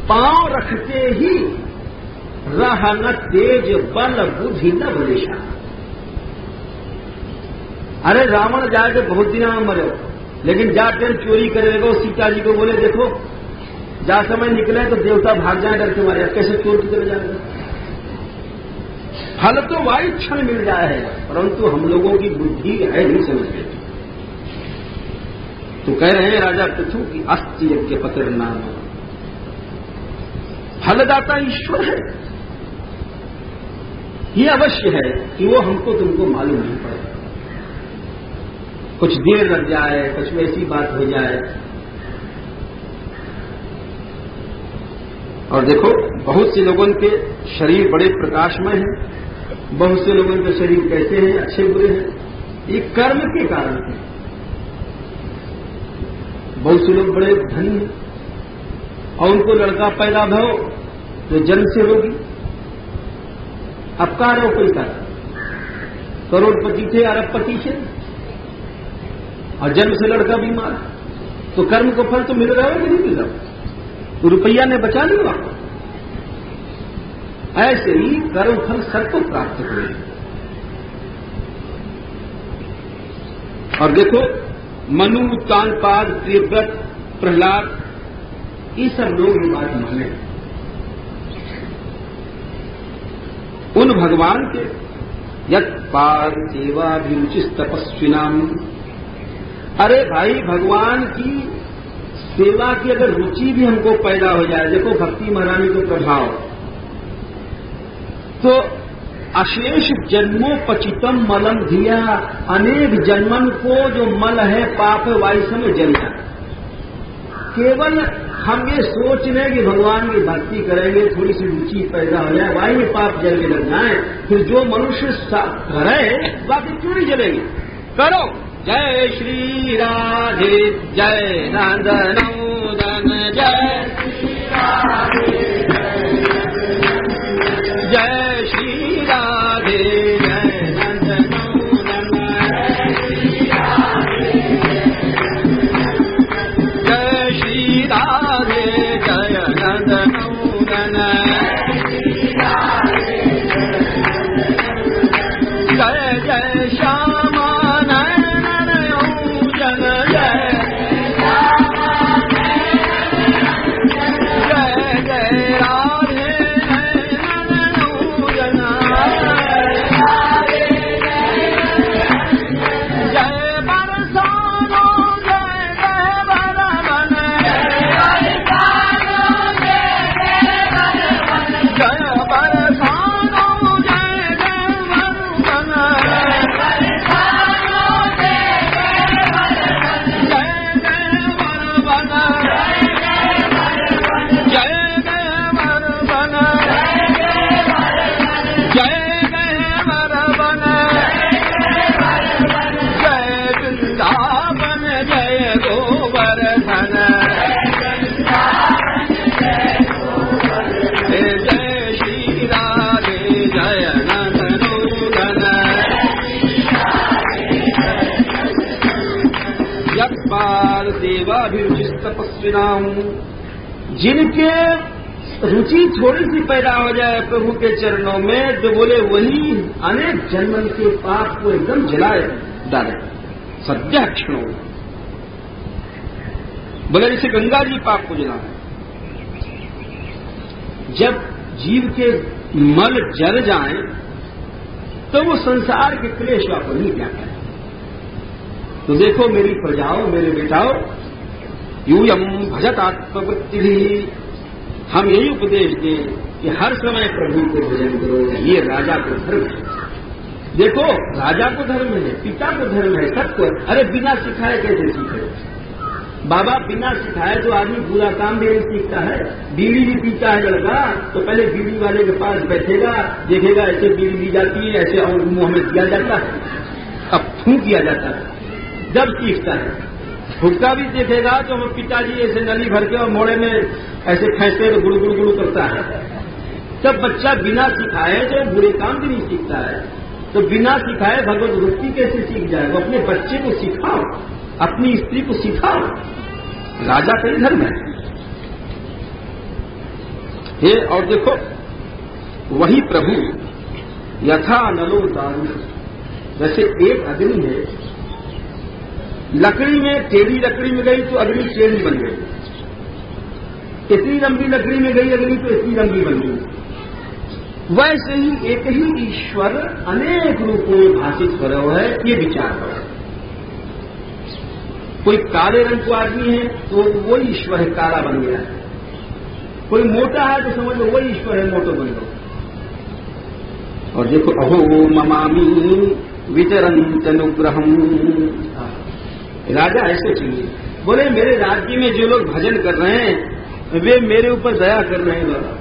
पांव रखते ही रहन तेज बल बुद्धि न बलेशा। अरे रावण जाए तो बहुत दिन में मरे, लेकिन जाकर चोरी करेगा। सीता जी को बोले देखो जा समय निकले तो देवता भाग जाए डर के मारे, कैसे चोर की तरह जाएगा? फल तो वायु क्षण मिल जाए, परंतु हम लोगों की बुद्धि है नहीं समझते। तो कह रहे हैं राजा पृथु की अस्ति यज्ञ पतिर्नाम, फलदाता ईश्वर है। ये अवश्य है कि वो हमको तुमको मालूम नहीं पड़ेगा। कुछ देर लग जाए, कुछ ऐसी बात हो जाए। और देखो बहुत से लोगों के शरीर बड़े प्रकाशमय हैं, बहुत से लोगों के शरीर कैसे हैं, अच्छे बुरे हैं। ये कर्म के कारण है। बहुत से लोग बड़े धनी हैं और उनको लड़का पैदा भो तो जन्म से होगी। अब कार हो कोई कार, करोड़पति थे, अरबपति थे और जन्म से लड़का बीमार, तो कर्म को फल तो मिल रहा है कि नहीं मिल रहा? तो रुपया ने बचा लिया। ऐसे ही कर्म फल सबको प्राप्त हुए। और देखो मनु, तानपाद, प्रियव्रत, प्रहलाद, ये सब लोग ये बात माने। उन भगवान के यत् पाद सेवाभिरुचिस तपस्विनाम। अरे भाई भगवान की सेवा की अगर रुचि भी हमको पैदा हो जाए, देखो भक्ति महारानी को प्रभाव, तो अशेष जन्मों पचितम मलम धिया, अनेक जन्मन को जो मल है पाप है वायु में जल जाए। केवल हम ये सोच रहे कि भगवान की भक्ति करेंगे, थोड़ी सी रुचि पैदा हो जाए, वायु में पाप जल के लग जाए, फिर जो मनुष्य करे बाकी क्यों नहीं जलेंगे? करो। जय श्री राधे जय नंदनंदन जय श्री राधे जय श्री राधे जय नंदनंदन जय श्री राधे जय नंदनंदन जय जय श्यामा जिनके रुचि थोड़ी सी पैदा हो जाए प्रभु के चरणों में, तो बोले वही अनेक जन्म के पाप को एकदम जलाए डाले सद्या क्षणों। बोले जैसे गंगा जी पाप को जलाए। जब जीव के मल जल जाए तो वो संसार के क्लेश वापस नहीं क्या करें। तो देखो मेरी प्रजाओं, मेरे बेटाओं, यूयम भजत आत्मवृत्ति भी, हम यही उपदेश दें कि हर समय प्रभु को भजन करो। ये राजा को धर्म है। देखो राजा को धर्म है, पिता को धर्म है, सबको। अरे बिना सिखाए कैसे सीखे? बाबा बिना सिखाए तो आदमी बुरा काम भी नहीं सीखता है। बीड़ी भी पीता है लड़का तो पहले बीड़ी वाले के पास बैठेगा, देखेगा ऐसे बीड़ी ली जाती है, ऐसे और मुंह में दिया जाता है, अब फूंक किया जाता है, जब सीखता है। हुक्का भी देखेगा तो हम पिताजी ऐसे नली भर के और मोड़े में ऐसे फैंसते तो गुड़ू गुड़ू गुड़ू करता है। जब बच्चा बिना सिखाए तो बुरे काम भी नहीं सीखता है। तो बिना सिखाए भगवत भक्ति कैसे सीख जाए? वो अपने बच्चे को सिखाओ, अपनी स्त्री को सिखाओ। राजा का ही धर्म है ये। और देखो वही प्रभु यथा नलो दारू, जैसे एक अग्नि है, लकड़ी में टेढ़ी लकड़ी में गई तो अग्नि टेढ़ी बन गई, इतनी लंबी लकड़ी में गई अग्नि तो इतनी लंबी बन गई। वैसे ही एक ही ईश्वर अनेक रूपों में भाषित हो रहा है, ये विचार करो। कोई काले रंग को आदमी है तो वो ईश्वर है, काला बन गया है। कोई मोटा है तो समझ लो वो ईश्वर है, मोटो बन गया। और देखो अहो ममामी विचरंत अनुग्रहम, राजा ऐसे चाहिए। बोले मेरे राज्य में जो लोग भजन कर रहे हैं वे मेरे ऊपर दया कर रहे हैं। बाबा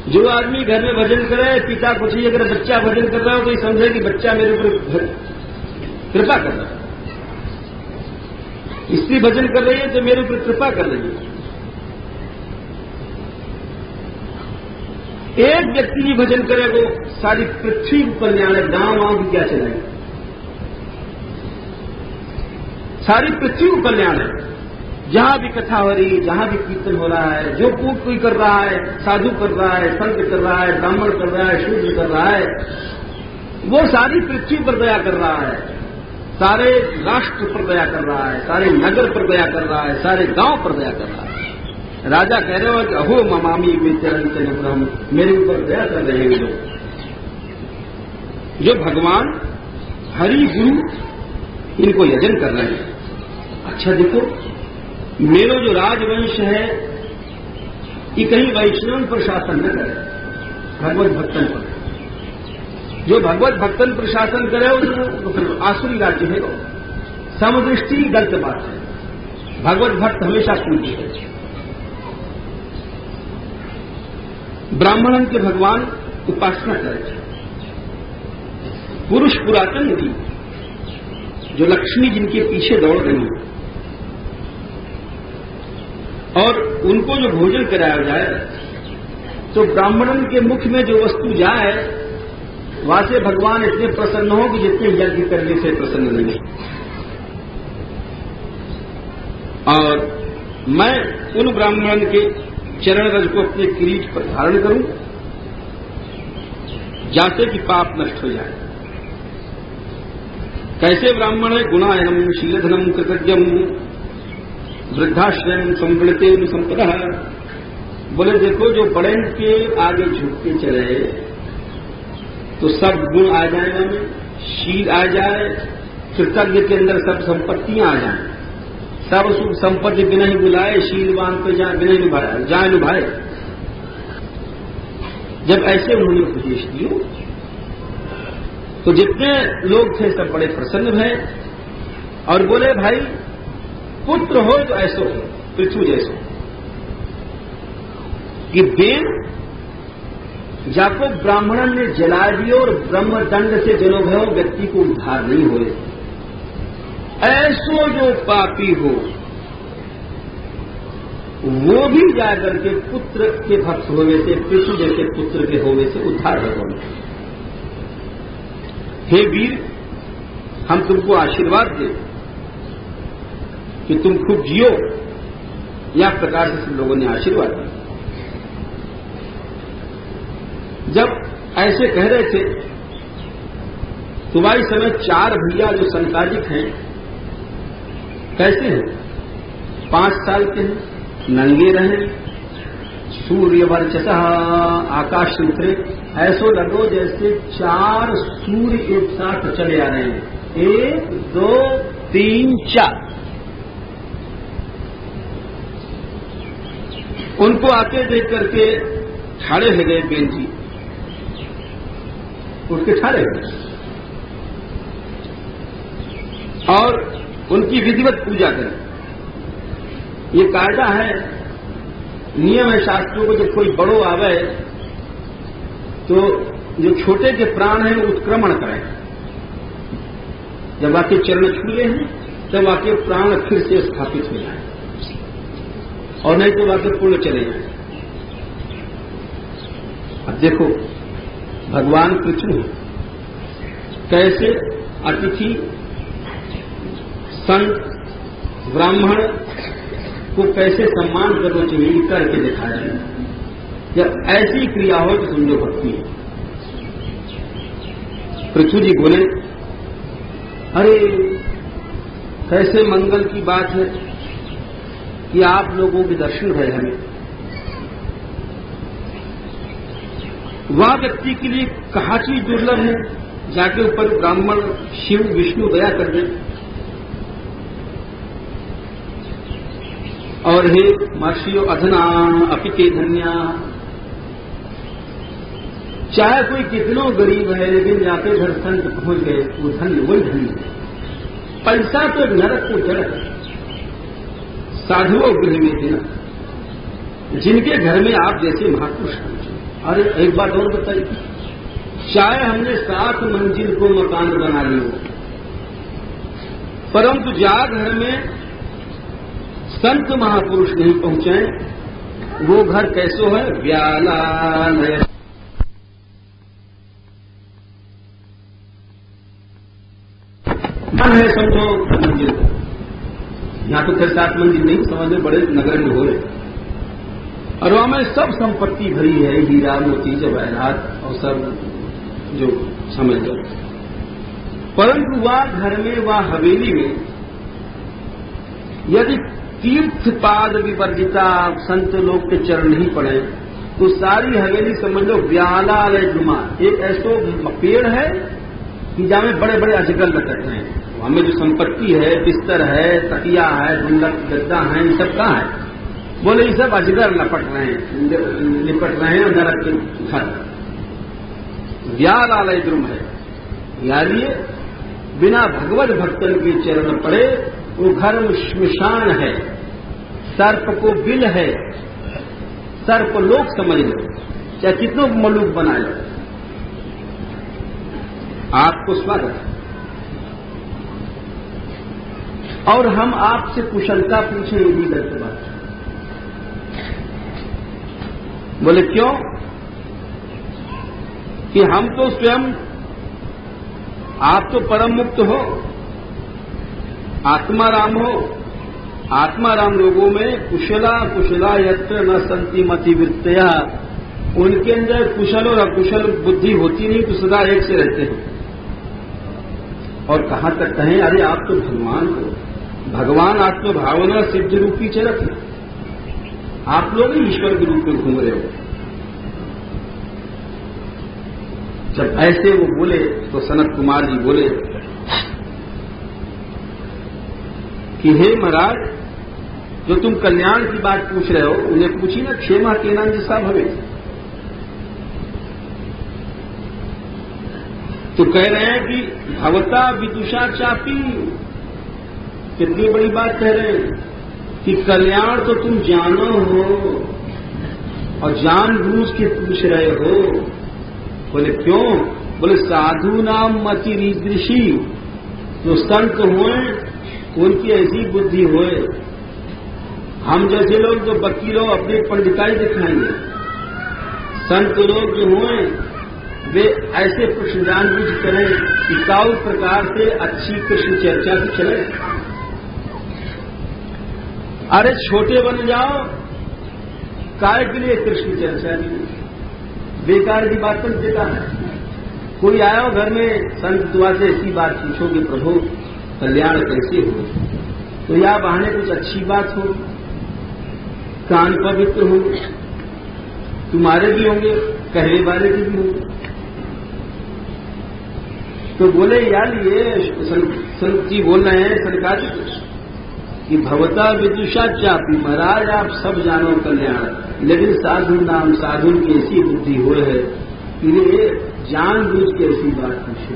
जो आदमी घर में भजन करे, पिता को चाहिए अगर बच्चा भजन कर रहा हो तो ये समझे कि बच्चा मेरे ऊपर कृपा कर रहा है। स्त्री भजन कर रही है तो मेरे ऊपर कृपा कर रही है। एक व्यक्ति भी भजन करे तो सारी पृथ्वी को कल्याण है, गांव की क्या चलाएगी? सारी पृथ्वी को कल्याण है। जहां भी कथा हो रही है, जहां भी कीर्तन हो रहा है, जो कोई कर रहा है, साधु कर रहा है, संत कर रहा है, ब्राह्मण कर रहा है, शूद्र कर रहा है, वो सारी पृथ्वी पर दया कर रहा है, सारे राष्ट्र पर दया कर रहा है, सारे नगर पर दया कर रहा है, सारे गांव पर दया कर रहा है। राजा कह रहे हो कि अहो ममामी विचरंत अनुग्रहम, मेरे ऊपर दया कर रहे हैं लोग। जो भगवान हरि गुरु इनको यजन कर रहे हैं। अच्छा देखो मेरा जो राजवंश है ये कहीं वैष्णव पर शासन न करे, भगवत भक्तन पर। जो भगवत भक्तन पर शासन करे तो फिर आसुरी राज्य है। समदृष्टि गलत बात है। भगवत भक्त हमेशा पूज्य है। ब्राह्मणन के भगवान उपासना करे। पुरुष पुरातन भी जो लक्ष्मी जिनके पीछे दौड़ रही और उनको जो भोजन कराया जाए तो ब्राह्मणन के मुख में जो वस्तु जाए वहां से भगवान इतने प्रसन्न हो कि जितने यज्ञ करने से प्रसन्न नहीं। और मैं उन ब्राह्मण के चरण रज को अपने किरीट पर धारण करूं जाते कि पाप नष्ट हो जाए। कैसे ब्राह्मण है? गुणायनम शीलधनम कृतज्ञम वृद्धाश्रम संवृते संपदा। बोले देखो जो बड़े के आगे झुकते चले तो सब गुण आ जाए, में शील आ जाए, कृतज्ञ के अंदर सब संपत्तियां आ जाए, सब सुख संपत्ति बिना ही बुलाए शीलवान पे जाए, बिना ही निभाए जाए निभाए। जब ऐसे उन्होंने उपदेश दिए तो जितने लोग थे सब बड़े प्रसन्न भये और बोले भाई पुत्र हो तो ऐसो हो, पृथ्वी जैसो। कि बेन जाको ब्राह्मणन ने जला दियो और ब्रह्मदंड से जनो भयो व्यक्ति को उद्धार नहीं होए। ऐसो जो पापी हो वो भी जाकर के पुत्र के भक्त होने से, पृथ्वी जैसे पुत्र के होने से उद्धार हो। हे वीर, हम तुमको आशीर्वाद दें कि तुम खूब जियो या प्रकार से सब लोगों ने आशीर्वाद दिया। जब ऐसे कह रहे थे तो भाई समय 4 भैया जो संताजिक हैं कैसे हैं? 5 साल के हैं, नंगे रहे, सूर्य वर्चसा आकाश उतरे, ऐसो लगो जैसे 4 सूर्य एक साथ चले आ रहे हैं, 1 2 3 4। उनको आते देख करके ठाड़े हो गए बेन जी, उसके ठाड़े हो गए और उनकी विधिवत पूजा करें। ये कायदा है, नियम है शास्त्रों को, जब कोई बड़ो आवे तो जो छोटे के प्राण हैं उत्क्रमण करें। जब आपके चरण छूले हैं तब आपके प्राण फिर से स्थापित हो जाए और नहीं तो आपके पुण्य चले जाए। अब देखो भगवान कृष्ण कैसे अतिथि संत ब्राह्मण को कैसे सम्मान करना चाहिए करके दिखाया जाए। जब ऐसी क्रिया हो तो समझो भक्ति है। पृथ्वी जी बोले, अरे कैसे मंगल की बात है कि आप लोगों के दर्शन भय हमें। वह व्यक्ति के लिए कहा चीज दुर्लभ है जाके ऊपर ब्राह्मण शिव विष्णु दया कर दे। और हे महर्षियों अधना अपिके धन्या, चाहे कोई कितनो गरीब है लेकिन जाते घर संत पहुंच गए वो धन्य, वही धन्य। पैसा तो नरक को जड़ है, साधुओं गृह में देना, जिनके घर में आप जैसे महापुरुष हैं। अरे एक बात और बताइए, चाहे हमने 7 मंजिल को मकान बना लिया परंतु जा घर में संत महापुरुष नहीं पहुंचे वो घर कैसो है? व्यालालय। मन है समझो मंजिल को, यहां तो खैर 7 मंजिल नहीं, समझ में बड़े नगर में हो रहे और वहां में सब संपत्ति भरी है, हीरा मोती जवाहरात और सब जो समझ लो। परंतु वह घर में वह हवेली में यदि तीर्थ पाद विवर्जिता संत लोग के चरण नहीं पड़े तो सारी हवेली समझ लो व्यालालय जुमा, एक ऐसो पेड़ है कि जहां में बड़े बड़े अजगर लटक रहे हैं। वहां में जो संपत्ति है, बिस्तर है, तकिया है, ढूंढक गद्दा है, ये सब कहाँ है? बोले ये सब अजगर लिपट रहे हैं नरक के घर। व्यालालय द्रुम है, यानी बिना भगवत भक्तन के चरण पड़े वो घर श्मशान है, सर्प को बिल है, सर्प लोग समझ लो, चाहे कितनों मलूक बना लो। आपको स्वागत है और हम आपसे कुशलता पूछे यही गलत बात। बोले क्यों? कि हम तो स्वयं, आप तो परम मुक्त हो, आत्मा राम हो। आत्मा राम लोगों में कुशला यत्र न संति मति वृत्तया, उनके अंदर कुशल और अकुशल बुद्धि होती नहीं, तो सदा एक से रहते हैं। और कहां तक कहें, अरे आप तो भगवान हो, भगवान आत्म भावना सिद्ध रूपी चरक है, आप लोग ही ईश्वर के रूप में घूम रहे हो। जब ऐसे वो बोले तो सनत कुमार जी बोले कि हे महाराज, जो तुम कल्याण की बात पूछ रहे हो उन्हें पूछी ना, क्षेमा केना जैसा भवे। तो कह रहे हैं कि भवता विदुषा चापी, कितनी बड़ी बात कह रहे हैं कि कल्याण तो तुम जानो हो और जान बूझ के पूछ रहे हो। बोले क्यों? बोले साधु नाम मति रीदृशी, जो संत हुए उनकी ऐसी बुद्धि होए। हम जैसे लोग तो वकीलों अपनी पंडिताई दिखाएंगे, संत लोग जो हुए वे ऐसे प्रश्न जानबूझ करें कि साउ प्रकार से अच्छी कृष्ण चर्चा की चले। अरे छोटे बन जाओ, काय के लिए कृष्ण चर्चा नहीं, बेकार की बात तो देता है। कोई आया हो घर में, संत दुआ से ऐसी बात पूछोगे, प्रभु कल्याण कैसे हो, तो या बहाने कुछ अच्छी बात हो, कान पवित्र हो, तुम्हारे भी होंगे, कहने वाले के भी होंगे। तो बोले यार ये संत जी बोल रहे हैं सरकार कि भवता विदुषा चापी, महाराज आप सब जानो कल्याण, लेकिन साधु नाम साधु की ऐसी बुद्धि हो है कि ये जानबूझ के ऐसी बात पूछे।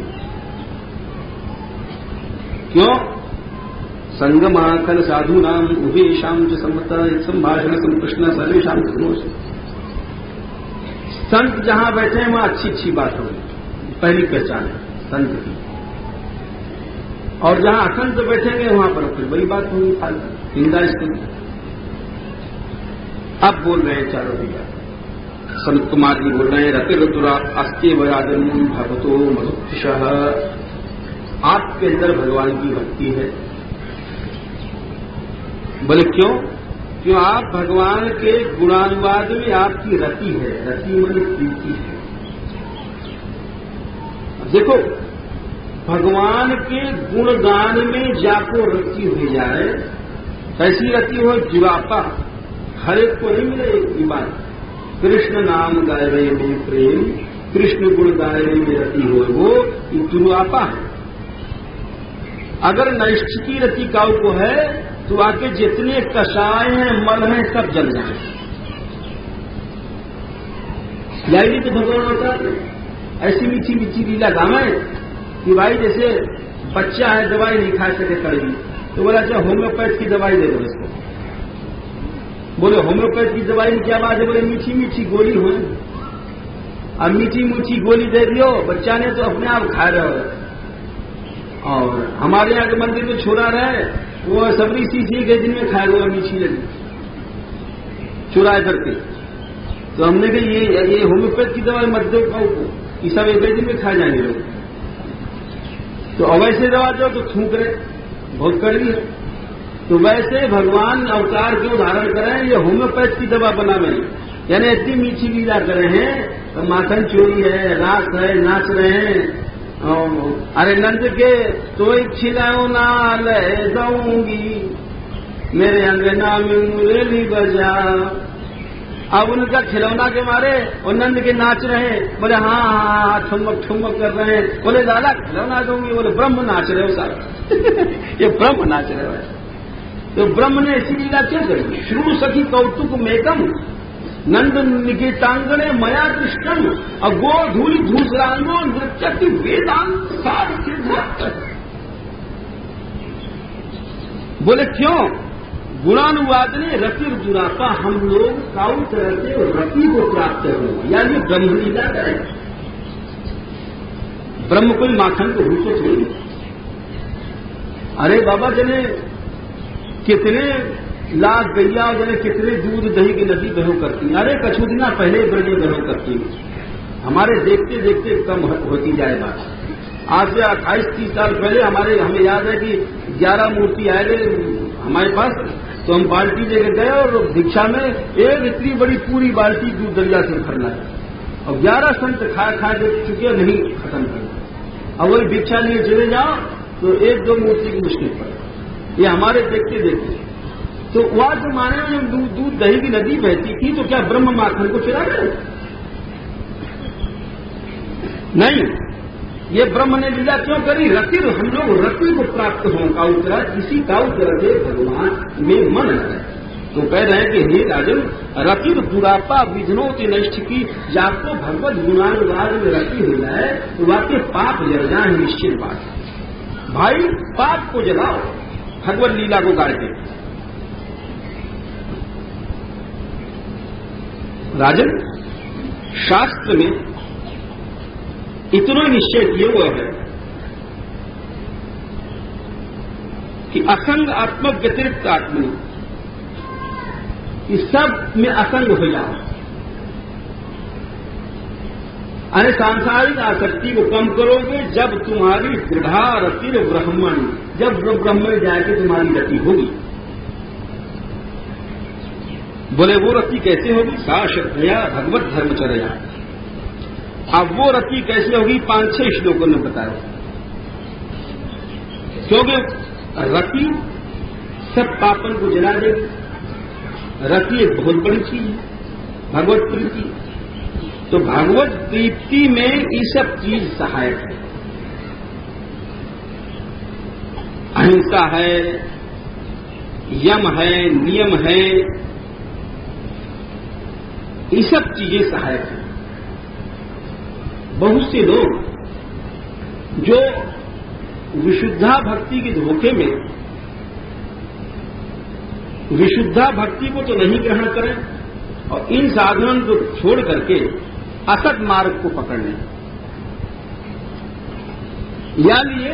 क्यों? संगमाखल साधु नाम उभेशाम च सम्मता संभाषण संप्रश्न सर्वेशाम सुनोष। संत जहां बैठे हैं वहां अच्छी अच्छी बात होगी, पहली पहचान है संत की। और जहां असंत बैठेंगे वहां पर फिर बड़ी बात होगी, फालतू निंदा इसकी। अब बोल रहे हैं चारों भैया, संत कुमार जी बोल रहे हैं रतिरुद्रा अस्ते वयाजन भगवतो मधुक्षः, आपके अंदर भगवान की भक्ति है। बोले क्यों? क्यों? आप भगवान के गुणानुवाद में आपकी रति है, रति मतलब प्रीति है। देखो भगवान के गुणगान में जाको रति हो जाए, ऐसी रति हो जीवापा, हर एक को नहीं मिले एक बात। कृष्ण नाम गाय रहे में प्रेम, कृष्ण गुण गाय रहे में रति हो, वो दुर्वापा है। अगर नैष्ठ की रति काऊ को है तो आके जितने कषाय हैं मल हैं सब जल जाए। यही तो भगवान होता है, ऐसी मीठी मीठी लीला गावे कि भाई जैसे बच्चा है दवाई नहीं खा सके कड़वी, तो बोला अच्छा होम्योपैथ की दवाई दे दो इसको। बोले होम्योपैथ की दवाई में क्या बात है? बोले मीठी मीठी गोली हो, अब मीठी मीठी गोली दे दियो, बच्चा ने तो अपने आप खा रहा है। और हमारे यहाँ के मंदिर में छोड़ा रहे, वो सबरी सीसी के दिन में खाए हुआ मीठी लगी चुराए करके। तो हमने कहा ये होम्योपैथ की दवाई मत दो खाओ को, ये सब एक दिन में खा जाएंगे लोग। तो अवैसे दवा दो तो थूक रहे, बहुत कड़वी है। तो वैसे भगवान अवतार क्यों धारण करें? ये होम्योपैथ की दवा बनावे, यानी इतनी मीठी लीला करे हैं, तो माखन चोरी है, रास है, नाच रहे हैं। अरे नंद के तो खिलाओ ना ले जाऊंगी, मेरे अंगना में मुरली बजा। अब उनका खिलौना के मारे और नंद के नाच रहे हैं। बोले हाँ हाँ हाँ ठुमक ठुमक कर रहे हैं। बोले दादा खिलौना दूंगी। बोले ब्रह्म नाच रहे हो सारा ये ब्रह्म नाच रहे हो। तो ब्रह्म ने ऐसी लीला क्यों करी? श्रू सखी कौतुक मेकम नंद निकेतांगणे मया कृष्णम अगो धूलि धूसरांगो नृत्यति वेदांत सार सिद्ध। बोले क्यों? गुणानुवाद ने रति दुरापा, हम लोग काउ तरह से रति को प्राप्त हो, यानी ब्रह्म लीला करें। ब्रह्म कोई माखन को भूसो थोड़ी। अरे बाबा जने कितने लाख गैया जने कितने दूध दही की नदी बहो करती। अरे कछु दिना पहले ब्रजे बहो करती, हमारे देखते देखते कम होती जाए बात। आज से 28-30 साल पहले हमें याद है कि 11 मूर्ति आए गए हमारे पास, तो हम बाल्टी लेकर गए और भिक्षा में एक इतनी बड़ी पूरी बाल्टी दूध दरिया से भरना है। और 11 संत खा के चुके नहीं खत्म कर। अब वही भिक्षा लिए चले जाओ तो 1-2 मूर्ति की मुश्किल पड़े। ये हमारे देखते देखते। तो वह जमाने में जब दूध दही की नदी बहती थी तो क्या ब्रह्म माखन को चुरा गए? नहीं, ये ब्रह्म ने लीला क्यों करी? रति, हम लोग रति को प्राप्त हों का उतरा, किसी का उतरा से भगवान में मन है। तो कह रहे हैं कि हे राजन रति दुरापा विघ्नोति नष्ट की, जाको भगवत गुणानुवाद में रति हो जाए तो वाकई पाप जल जाए, निश्चित बात भाई। पाप को जलाओ भगवत लीला को गा के। राजन शास्त्र में इतना निश्चय किया हुआ है कि असंग आत्मक व्यतिरिक्त आत्मा, इस सब में असंग हो जाओ। अरे सांसारिक आसक्ति को कम करोगे जब तुम्हारी दृढ़ रति ब्रह्मण, जब ब्रह्म में जाके तुम्हारी रति होगी। बोले वो रति कैसे होगी? सा श्रद्धया भगवत धर्मचर्या। अब वो रति कैसे होगी? 5-6 श्लोकों ने बताया। क्योंकि रति सब पापन को जला देगी। रति एक बहुत बड़ी चीज है, भगवत प्रीति। तो भगवत प्रीति में ये सब चीज सहायक है। अहिंसा है, यम है, नियम है, ये सब चीजें सहायक हैं। बहुत से लोग जो विशुद्धा भक्ति के धोखे में विशुद्धा भक्ति को तो नहीं ग्रहण करें और इन साधनों को छोड़ करके असत मार्ग को पकड़ लें, या लिए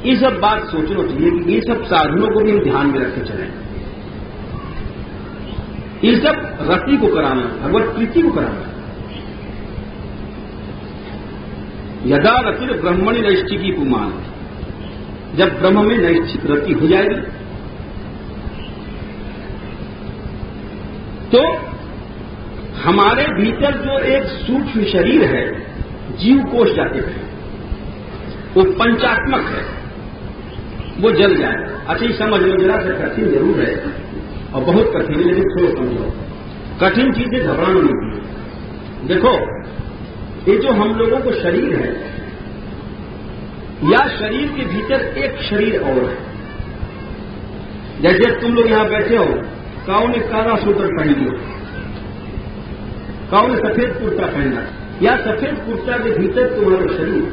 ये सब बात सोचना चाहिए कि ये सब साधनों को भी ध्यान में रखते चलें। ये सब रति को कराना, भगवत प्रीति को कराना। यदा रतिर ब्रह्मणि नैष्ठिकी पुमान, जब ब्रह्म में नैष्ठिक रति हो जाएगी तो हमारे भीतर जो एक सूक्ष्म शरीर है, जीव कोश जाते हैं, वो पंचात्मक है, वो जल जाए। अच्छा ये समझ लो, जरा सा कठिन जरूर है और बहुत कठिन है, लेकिन थोड़ा समझो। कठिन चीजें घबराना नहीं है। देखो ये जो हम लोगों को शरीर है, या शरीर के भीतर एक शरीर और है। जैसे तुम लोग यहां बैठे हो, काऊ ने काला सूत्र पहन लिया, काऊ ने सफेद कुर्ता पहना, या सफेद कुर्ता के भीतर तुम्हारा शरीर,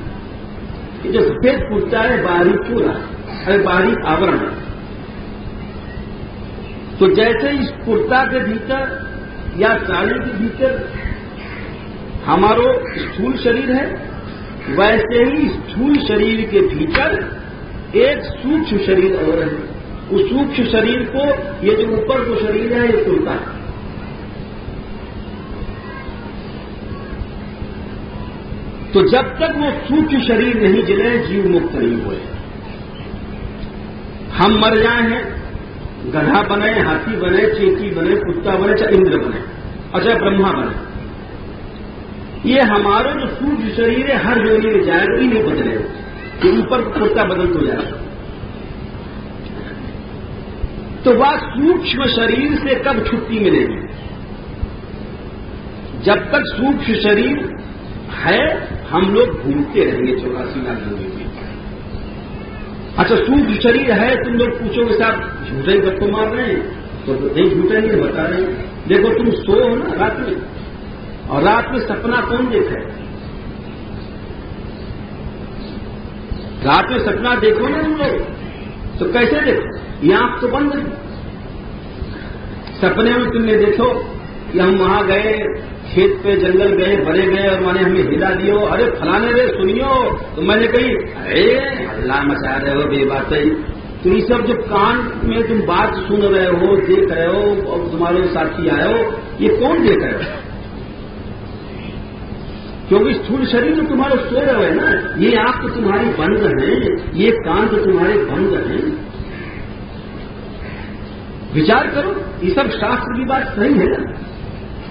ये जो सफेद कुर्ता है बाहरी चूड़ा है, बाहरी आवरण है। तो जैसे इस कुर्ता के भीतर या साड़ी के भीतर हमारो स्थूल शरीर है, वैसे ही स्थूल शरीर के भीतर एक सूक्ष्म शरीर और है। उस सूक्ष्म शरीर को, ये जो ऊपर को शरीर है, ये कुर्ता है। तो जब तक वो सूक्ष्म शरीर नहीं जले, जीव मुक्त नहीं हुए। हम मर जाए हैं, गधा बने, हाथी बने, चींटी बने, कुत्ता बने, चाहे इंद्र बने, अच्छा ब्रह्मा बने, ये हमारा जो सूक्ष्म शरीर है हर योनि में जाएगा, ही नहीं बदलेगा। कि ऊपर कुत्ता बदल तो जाएगा। तो वह सूक्ष्म शरीर से कब छुट्टी मिलेगी? जब तक सूक्ष्म शरीर है हम लोग घूमते रहेंगे 84 लाख योनि में। अच्छा सूक्ष्म शरीर है, तुम लोग पूछोगे साहब झूठे ही गप्पो मार रहे हैं, तो नहीं झूठे नहीं बता रहे हैं। देखो तुम सो हो ना रात में, और रात में सपना कौन देखा है? रात में सपना देखो ना तुम लोग, तो कैसे देखो? ये आंख तो बंद है। सपने में तुमने देखो कि हम वहां गए, खेत पे जंगल गए, बड़े गए, और मैंने हमें हिला दियो, अरे फलाने रे सुनियो, तो मैंने कही अरे हल्ला मचा रहे हो बेबात है। तो ये सब जो कान में तुम बात सुन रहे हो, देख रहे हो, और तुम्हारे साथी आए हो, ये कौन देख रहे हो? क्योंकि स्थूल शरीर में तुम्हारे सो रहे है ना, ये आंख तो तुम्हारी बंद है, ये कान तो तुम्हारे बंद है। विचार करो, ये सब शास्त्र की बात सही है ना?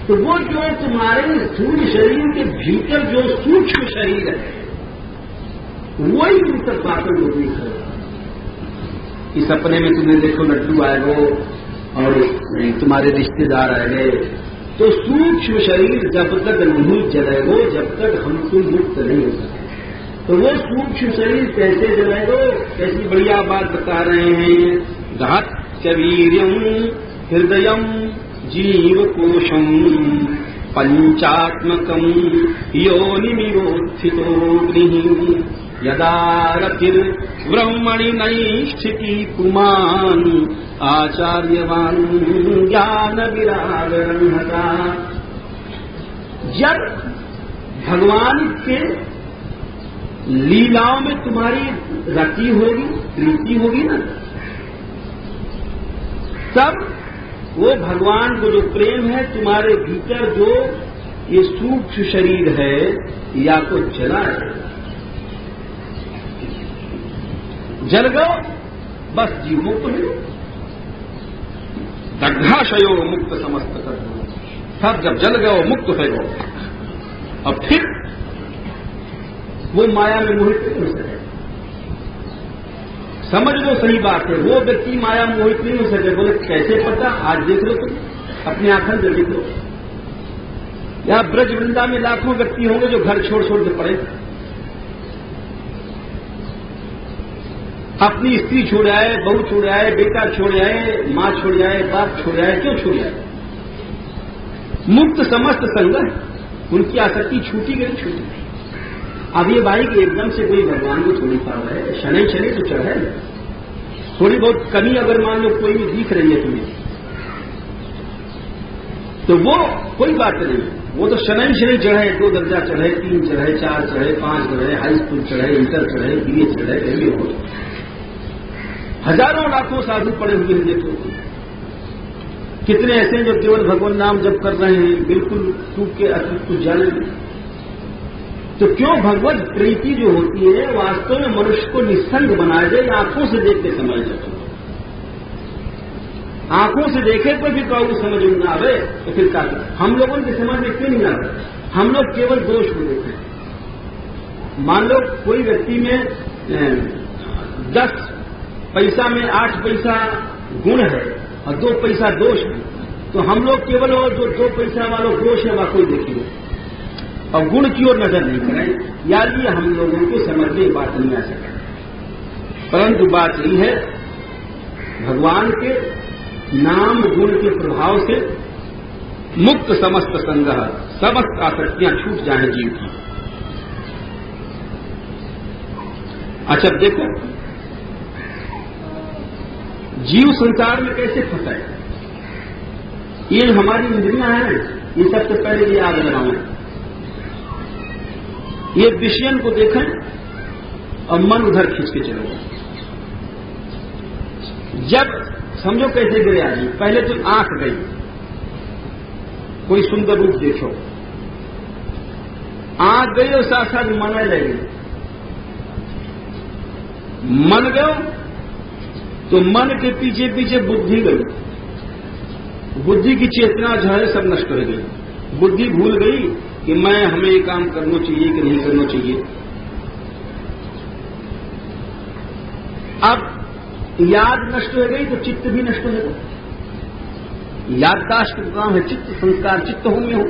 तो वो जो तुम्हारे स्थूल शरीर के भीतर जो सूक्ष्म शरीर है, वही तुम तक पाकर लोग नहीं करो। इस सपने में तुमने देखो लड्डू आए हो और तुम्हारे रिश्तेदार आए गए, तो सूक्ष्म शरीर जब तक नहीं जलेगो, जब तक हम तुम मुक्त नहीं हो सके। तो वो सूक्ष्म शरीर कैसे जलेगो? कैसी बढ़िया बात बता रहे हैं। घात वीर्यम हृदयम जीवकोशम पंचात्मकम योनिमिवोत्थितोऽग्निः यदा रतिर्ब्रह्मणि नैष्ठिकी पुमान् आचार्यवान् ज्ञान विरागरंहता। जब भगवान के लीलाओं में तुम्हारी रति होगी, प्रीति होगी ना, तब वो भगवान को जो प्रेम है तुम्हारे भीतर, जो ये सूक्ष्म शरीर है, या तो जला है, जल गो बस जीव मुक्त हो। दग्धाशयो मुक्त समस्त कर दो, सब जब जल गए मुक्त हो गए, अब फिर वो माया में मोहित नहीं हो सके। समझ लो सही बात है, वो व्यक्ति माया मोहित नहीं हो सके। बोले कैसे पता? आज देख लो तुम, अपनी आंखों से देख लो। यहां ब्रज वृंदा में लाखों व्यक्ति होंगे जो घर छोड़ छोड़ के पड़े, अपनी स्त्री छोड़ आए, बहू छोड़ आए, बेटा छोड़ आए, मां छोड़ आए, बाप छोड़ आए। क्यों छोड़ आए? मुक्त समस्त संग, उनकी आसक्ति छूटी गई, छूटी गई। अब ये भाई कि एकदम से कोई भगवान को छोड़ नहीं पा रहा है, शनि शनि तो चढ़ है, थोड़ी बहुत कमी अगर मान लो कोई भी दिख रही है तुम्हें, तो वो कोई बात नहीं, वो तो शनि शनि चढ़े, 2 दर्जा चढ़े, 3 चढ़े, 4 चढ़े, 5 चढ़े, हाई स्कूल चढ़े, इंटर चढ़े, बीए चढ़े, कहीं हो। हजारों लाखों साधु पड़े हुए हैं, देखो कितने ऐसे हैं जो केवल भगवान नाम जप कर रहे हैं, बिल्कुल टूट के अतिरिक्त कुछ जाने नहीं। तो क्यों भगवत प्रीति जो होती है वास्तव में मनुष्य को निस्संग बनाए दे, आंखों से देख के समझ जाए। आंखों से देखे तो भी प्रभु समझ में ना आवे तो फिर क्या? हम लोगों की समझ में क्यों नहीं आ रहा? हम लोग केवल दोष को देते हैं। मान लो कोई व्यक्ति में 10 पैसा में 8 पैसा गुण है और 2 पैसा दोष है, तो हम लोग केवल वो जो 2 पैसा वालों दोष है वह कोई देखेंगे और गुण की ओर नजर नहीं करें। यानी हम लोगों को समझ में बात नहीं आ सके। परंतु बात यही है, भगवान के नाम गुण के प्रभाव से मुक्त समस्त संग, समस्त आसक्तियां छूट जाए जीव की। अच्छा देखो, जीव संसार में कैसे फंसा है? ये हमारी इंद्रियां हैं, ये सबसे पहले ये याद लगाओ। ये विषयन को देखें और मन उधर खींच के चलो। जब समझो कैसे गिरे आदमी, पहले तो आंख गई, कोई सुंदर रूप देखो, आंख गई और साथ साथ मन लगे, मन गयो तो मन के पीछे पीछे बुद्धि गई, बुद्धि की चेतना जो है सब नष्ट हो गई। बुद्धि भूल गई कि हमें ये काम करना चाहिए कि नहीं करना चाहिए। अब याद नष्ट हो गई तो चित्त भी नष्ट हो गया। याददाश्त का काम है चित्त संस्कार, चित्त होंगे हो।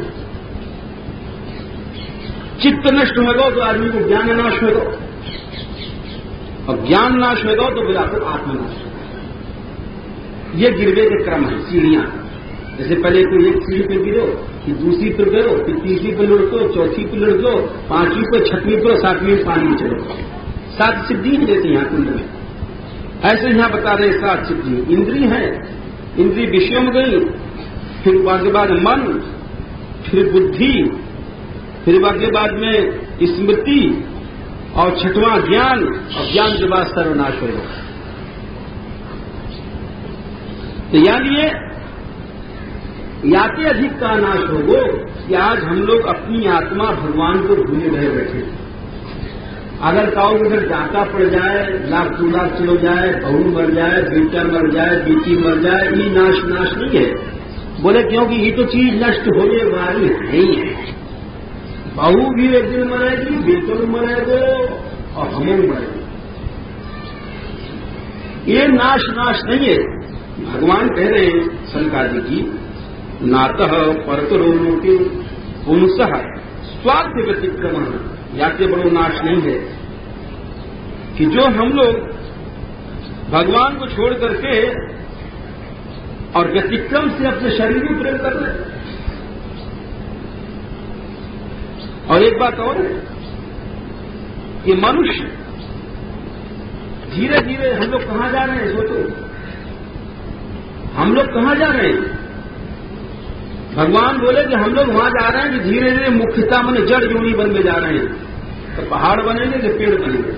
चित्त नष्ट होगा तो आदमी को ज्ञान नाश होगा और ज्ञान नाश होगा तो फिर आपको आत्मनाश होगा। ये गिरवे के क्रम है, सीढ़ियां। जैसे पहले तो एक सीढ़ी पे गिरो, फिर दूसरी पर गिरो, फिर तीसरी पर लुढ़को, चौथी पर लुढ़को, 5वीं पर, 6वीं पर, 7वीं में पानी में चलो। 7 सिद्धि देती यहां कुंड में, ऐसे यहां बता रहे 7 सिद्धि। इंद्रिय है, इंद्रिय विषयों में गई, फिर उसके बाद मन, फिर बुद्धि, फिर उसके बाद में स्मृति और 6वां ज्ञान, और ज्ञान के बाद सर्वनाश होगा। तो यानी याते अधिक का नाश होगो कि आज हम लोग अपनी आत्मा भगवान को भूले रहे बैठे। अगर काऊ उधर जाता पड़ जाए, 1,00,000 2 लाख चलो जाए, बहू मर जाए, बेटा मर जाए, बेटी मर जाए, ये नाश नहीं है। बोले क्योंकि ये तो चीज नष्ट होने वाली नहीं है। बहू भी एक दिन मरेगी, बेटो भी मरेगो और हमें भी मरेगी। ये नाश नहीं है। भगवान कह रहे हैं शंकराचार्य जी, नातः परतरो के पुंसः स्वार्थ व्यतिक्रमण, याते बड़ो नाश नहीं है कि जो हम लोग भगवान को छोड़ करके और व्यतिक्रम से अपने शरीर में प्रेम कर रहे हैं। और एक बात और है कि मनुष्य धीरे धीरे, हम लोग कहां जा रहे हैं सोचो, हम लोग कहां जा रहे हैं? भगवान बोले कि हम लोग वहां जा रहे हैं कि धीरे धीरे मुख्यता मन जड़ योनि बनने जा रहे हैं। तो पहाड़ बनेंगे कि पेड़ बनेंगे?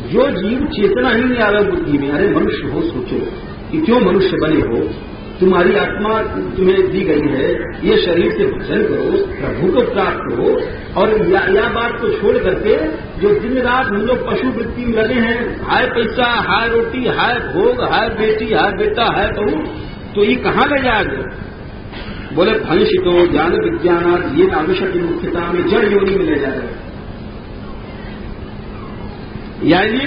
जो जीव चेतना ही नहीं आ रहा बुद्धि में, अरे मनुष्य हो, सोचो कि क्यों मनुष्य बने हो, तुम्हारी आत्मा तुम्हें दी गई है, ये शरीर से भजन करो, प्रभु को प्राप्त हो। और या बात को छोड़ करके जो दिन रात हम लोग पशु वृत्ति में लगे हैं, हाय पैसा, हाय रोटी, हाय भोग, हाय बेटी, हाय बेटा, हाय बहू, तो ये कहाँ ले जाएगा? बोले भंशितो ज्ञान विज्ञानात ये आवश्यक मुख्यता में जड़ योनि में ले जाएगा। यानी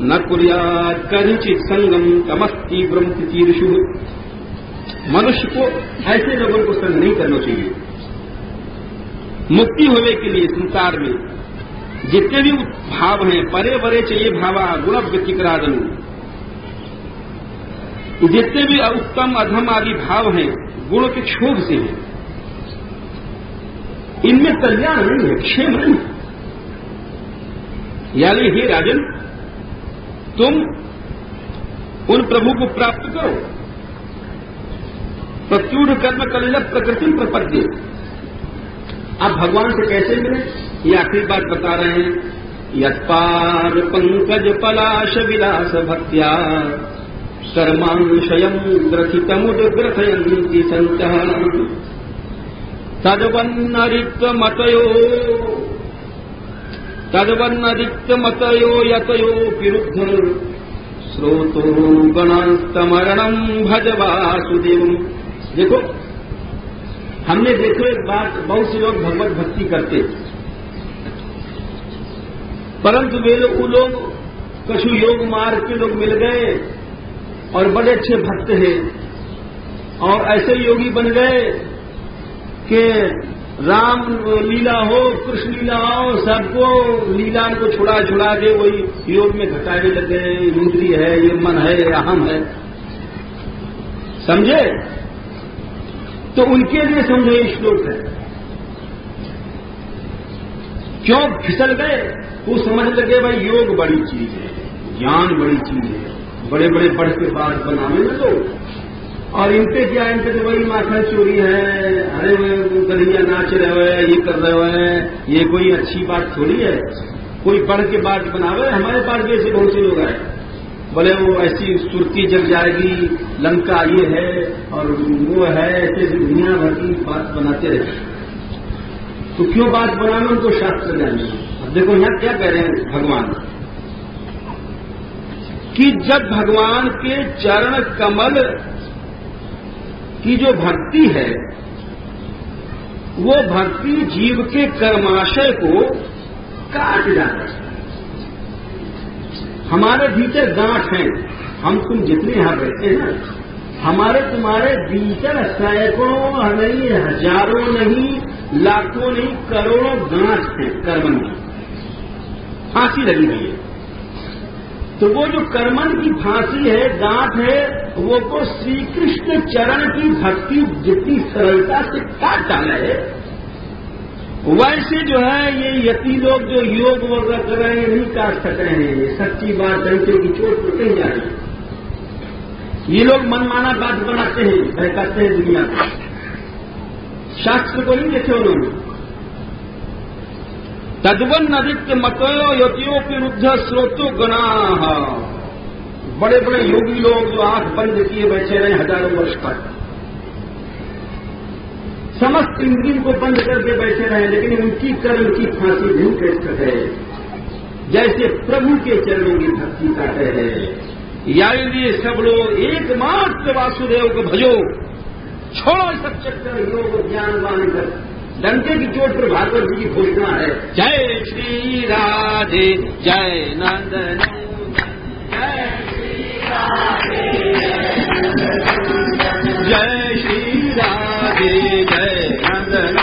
न कुर्यात् करिचित संगम तमस्ति ब्रह्म तीर्षु। मनुष्य को ऐसे लोगों को संग नहीं करना चाहिए। मुक्ति होने के लिए संसार में जितने भी भाव हैं, परे परे चाहिए भावा गुण व्यतिक्रादन, जितने भी उत्तम अधम आदि भाव हैं गुण के क्षोभ से हैं, इनमें कल्याण नहीं है, क्षेम नहीं। यानी हे राजन, तुम उन प्रभु को प्राप्त करो। प्रत्युढ़ कर्म कलिल प्रकृति प्रपद्य। आप भगवान से कैसे मिले, ये आखिरी बात बता रहे हैं। यत्पार पंकज पलाश विलास भक्त्या कर्मांशयम् ग्रथितमुद्ग्रथयन्ति सन्तः तद्वन्नरिक्तमतयो यतयो विरुद्ध स्रोतो गणास्तमरणम् भज वासुदेवम्। देखो, हमने देखो एक बात, बहुत से लोग भगवत भक्ति करते, परंतु वे लोग कछु योग मार्ग के लोग मिल गए और बड़े अच्छे भक्त हैं और ऐसे योगी बन गए कि राम लीला हो, कृष्ण लीला हो, सबको लीला को छुड़ा के वही योग में घटाने लगे। इंद्रिय है, ये मन है, अहम है, समझे? तो उनके लिए समझो ये श्लोक है। क्यों फिसल गए? वो समझ लगे भाई योग बड़ी चीज है, ज्ञान बड़ी चीज है, बड़े बड़े बढ़ के बात बनाने में तो। और इनके क्या, इनके तो वही माखन चोरी है, अरे गलिया नाच रहे हैं, ये कर रहे हैं, ये कोई अच्छी बात थोड़ी है। कोई बढ़ के बात बनावे। हमारे पास भी ऐसे बहुत से लोग आए, बोले वो ऐसी सुर्ती जग जाएगी, लंका ये है और वो है, ऐसे दुनिया भर की बात बनाते रहते। तो क्यों बात बनाना, उनको शास्त्र जाने। अब देखो यहाँ क्या कह रहे हैं भगवान कि जब भगवान के चरण कमल की जो भक्ति है, वो भक्ति जीव के कर्माशय को काट जाता है। हमारे भीतर गांठ है, हम तुम जितने यहां बैठे हैं ना, हमारे तुम्हारे भीतर सैकड़ों नहीं, हजारों नहीं, लाखों नहीं, करोड़ों गांठ हैं कर्मन की, फांसी लगी हुई है। तो वो जो कर्मन की फांसी है, गांठ है, वो को श्री कृष्ण चरण की भक्ति जितनी सरलता से काट डाला है, वैसे जो है ये यति लोग जो योग वगैरह कर रहे हैं नहीं काट सक रहे हैं। ये सच्ची बात, डंके की चोट तो कहीं जा रही है। ये लोग मनमाना बात बनाते हैं, बहकाते हैं दुनिया को। शास्त्र को नहीं देखे उन्होंने। तद्वन्नरिक्त मतयो यतियों विरुद्ध स्रोतो गणाः। बड़े बड़े योगी लोग जो आंख बंद किए बैठे रहे हजारों वर्ष तक, समस्त इंद्रियों को बंद करके बैठे रहे, लेकिन उनकी कर्म की फांसी नहीं कट सके, जैसे प्रभु के चरणों की भक्ति करते हैं। यानी सब लोग एकमात्र वासुदेव को भजो, छोड़ो सब चक्कर योग ज्ञान वाणी कर। डंके की चोट पर भागवत जी की घोषणा है, जय श्री राधे जय नंदन, जय श्री राधे जय श्री राधे जय नंदन,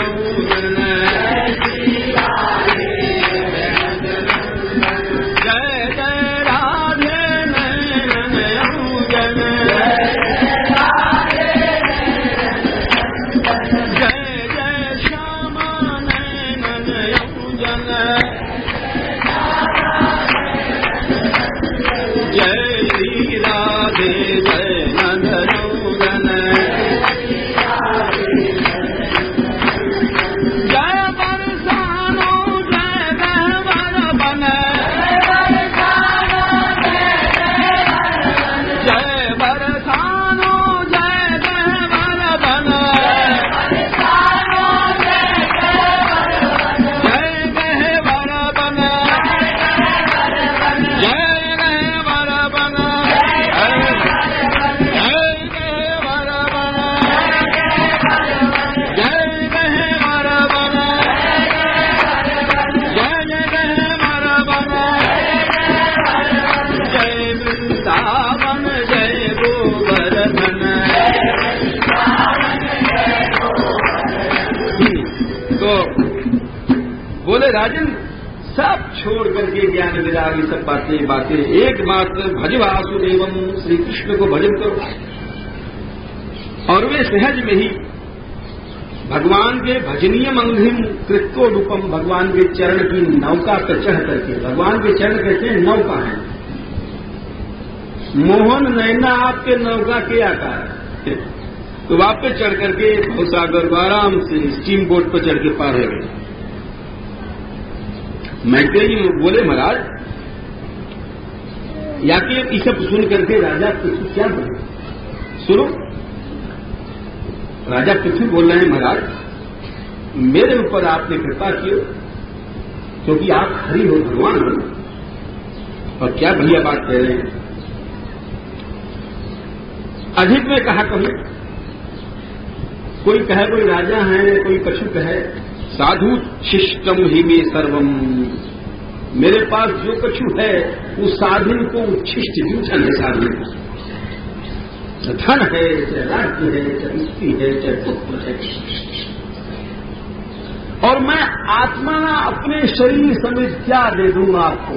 तो बोले राजन, सब छोड़ करके ज्ञान विराग ये सब बातें एकमात्र भज वासुदेवम, श्री कृष्ण को भजन करो। और वे सहज में ही भगवान के भजनीय मंगिम कृत्योरूपम, भगवान के चरण की नौका पर चढ़ करके, भगवान के चरण कहते हैं नौका है। मोहन नैना आपके नौका के आकार है, तो वहां पे चढ़ करके भवसागर आराम से स्टीम बोट पर चढ़ के पार हो गए। मैत्रेयी बोले महाराज, या कि ये सब सुन करके राजा पृथ्वी क्या बोले? सुनो, राजा पृथ्वी बोल रहे हैं महाराज, मेरे ऊपर आपने कृपा की, क्योंकि आप हरि हो, भगवान हो, और क्या बढ़िया बात कह रहे हैं। अधिक में कहा कभी, कोई कहे कोई राजा है, कोई कछु कहे, साधु शिष्टम ही में सर्वम, मेरे पास जो कछु है उस साधन को उच्छिष्ट जूठन है, साधन को धन है, चाहे राज्य है, चाहे स्त्री है, चाहे पुत्र है, और मैं आत्मा अपने शरीर समेत क्या दे दूंगा आपको,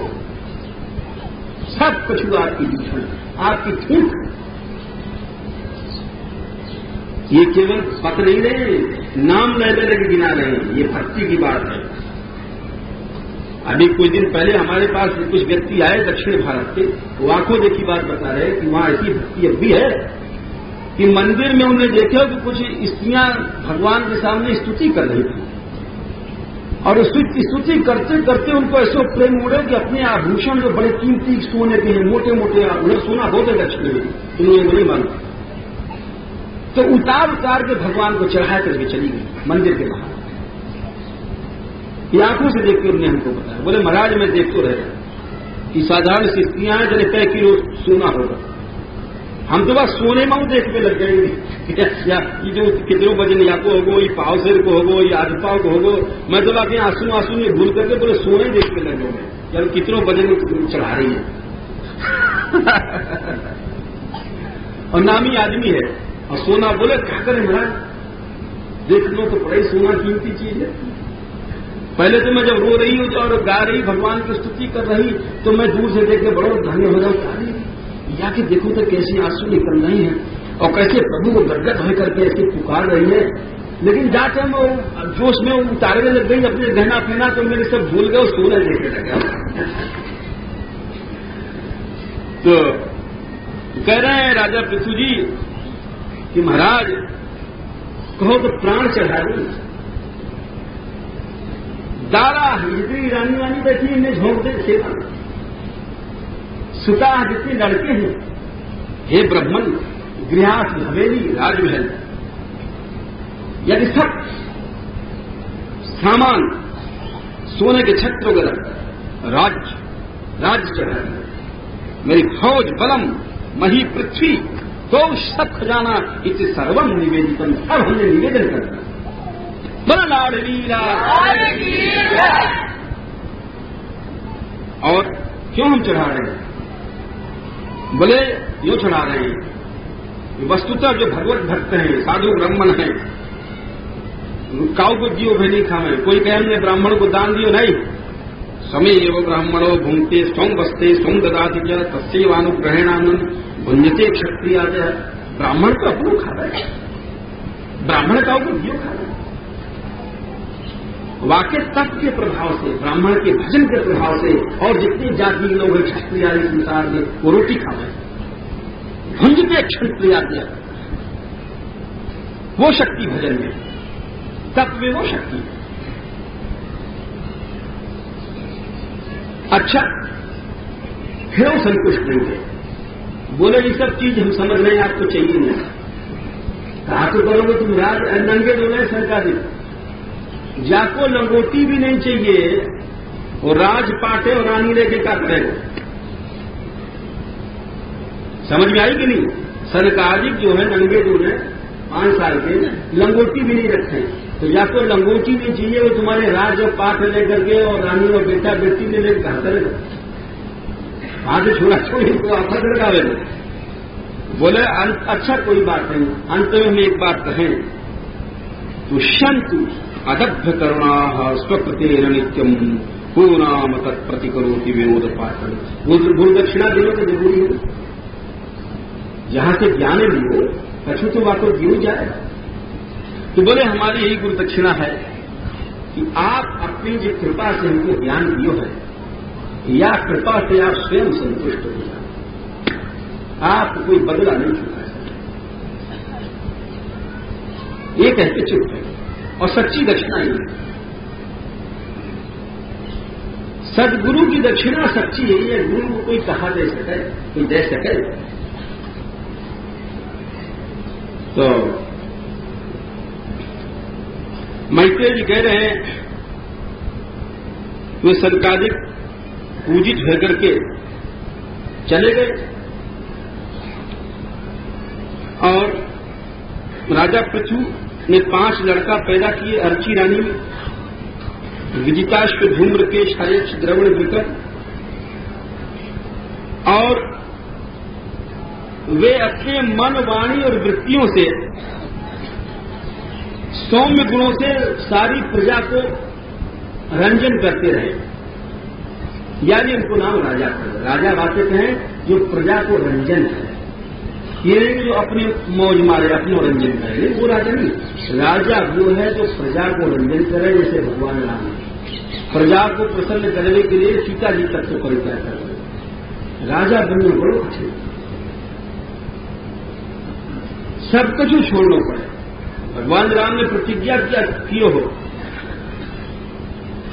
सब कछु आपकी जूठन, आपकी ठूठ। ये केवल पत नहीं रहे, नाम ले लेने के गिना रहे हैं, ये भक्ति की बात है। अभी कुछ दिन पहले हमारे पास कुछ व्यक्ति आए दक्षिण भारत के, वो आंखों देखी बात बता रहे कि वहां ऐसी भक्ति अब भी है कि मंदिर में उन्होंने देखा कि कुछ स्त्रियां भगवान के सामने स्तुति कर रही थी, और स्तुति करते करते उनको ऐसे प्रेम उड़े कि अपने आभूषण जो बड़े कीमती सोने के हैं, मोटे मोटे उन्हें सोना बहुत है दक्षिण में, उन्होंने नहीं माना, तो उतार के भगवान को चढ़ा करके चली गई मंदिर के बाहर। ये आंखों से देख के उन्होंने हमको बताया। बोले महाराज मैं देखते रहे कि साधारण स्त्रियां हैं, जैसे 1 किलो सोना होगा, हम तो बस सोने में देखने लग जाएंगे, या ये जो कितनों वजन या को होगो, ये पाव शेर को होगो, ये आधु पाव को होगो, मैं तो बाकी आंसू में भूल करके बोले सोने देखने लगे होंगे, यार कितनों वजन चढ़ा रही है। और नामी आदमी है, और सोना बोले क्या करें महाराज, देख लो तो बड़ी सोना कीमती चीज है। पहले तो मैं जब रो रही हूं और गा रही भगवान की स्तुति कर रही, तो मैं दूर से देख के बड़ा धन्य हो जाऊं, या कि देखो तो कैसी आंसू निकल रही है, और कैसे प्रभु को गदगद हो करके ऐसे पुकार रही है। लेकिन जाते हम जोश में उतारने लग गई अपने गहना पहना, तो मेरे सब भूल गए, सोना देखने लगा। तो कह रहे हैं राजा पृथ्वी जी कि महाराज कहो तो प्राण चढ़ा दी। दारा हिजरी रानी वानी बैठी, इन्हें झोंक दे सेवा, सुता जितने लड़के हैं, हे ब्राह्मण, गृहस्थ, हवेली, राजमहल, यदि सब सामान सोने के छत्र वगैरह राज्य चढ़ा, मेरी फौज बलम मही पृथ्वी, तो सब खजाना इसे सर्वम निवेदितम, सब हमने निवेदन करना। बल लाडलीला, और क्यों हम चढ़ा रहे हैं? बोले यो चढ़ा रहे हैं, वस्तुतः जो भगवत भक्त हैं, साधु ब्राह्मण हैं, काउ को दियो भी नहीं खावे। कोई कहे हमने ब्राह्मण को दान दियो, नहीं, समय एवं ब्राह्मणों भूंगते स्वं बसते स्वं ददाति च तस्यैवानुग्रहेणानंद भुंजते क्षत्रिय। ब्राह्मण तो अपनों खा रहा है, ब्राह्मण काउ को दियो खा रहा है। वाक्य तत्व के प्रभाव से, ब्राह्मण के भजन के प्रभाव से, और जितने जाति लोग हैं क्षत्रिय संसार में, वो रोटी खावे, भुंजते क्षत्रिय, वो शक्ति भजन में, तत्व में वो शक्ति है। अच्छा, फिर वो संतुष्ट नहीं थे, बोले ये सब चीज हम समझ रहे हैं, आपको चाहिए नहीं। कहा तो करोगे तुम राज नंगे डोले सरकार, जाको लंगोटी भी नहीं चाहिए, और राज पाटे और रानी लेके क्या करेगा? समझ में आई कि नहीं? सरकारी जो है नंगे डोले 5 साल के, लंगोटी भी नहीं रखते, तो जाको लंगोटी नहीं चाहिए, वो तुम्हारे राज और पाठ लेकर के और रानी और बेटा बेटी ले लेकर घर करेगा, वहां से छोड़ा छोड़ी को आफत लगावे। बोले अच्छा कोई बात नहीं, अंत में हम एक बात कहें, तो शंतु अदभ्य करुणाः स्वकृतेन नित्यम पूर्णाम तत्प्रतिकरोति विनोद पाठन। गुरुदक्षिणा देने तो जरूरी हो, जहां से ज्ञान लियो कछु तो वाको दियो जाए। तो बोले हमारी यही गुरुदक्षिणा है कि आप अपनी जो कृपा से हमको ज्ञान दियो है, या कृपा से आप स्वयं संतुष्ट हो जाए, आप कोई बदला नहीं चुका है। ये कहते चुप है, और सच्ची दक्षिणा ही है। सदगुरु की दक्षिणा सच्ची यही है। गुरु को कोई कहा दे सके, कोई दे सके। तो मैत्रेय जी कह रहे हैं वे संकादिक पूजित होकर के चले गए, और राजा पृथु ने 5 लड़का पैदा किए। अर्ची रानी, विजिताश्व, धूम्रकेश, हरेक्ष, द्रवण, विकर, और वे अपने मन, वाणी और वृत्तियों से, सौम्य गुणों से सारी प्रजा को रंजन करते रहे। यानी उनको नाम राजा कर, राजा बातें कहें जो प्रजा को रंजन करे, ये नहीं जो अपने मौज मारे, अपनो रंजन करे, वो राजा नहीं। राजा वो है जो प्रजा को रंजन करे, जैसे भगवान राम प्रजा को प्रसन्न करने के लिए सीता जी तक को परिचय कर। राजा बनने बड़ो अच्छे, सब कुछ छोड़ना पड़े। भगवान राम ने प्रतिज्ञा किया हो,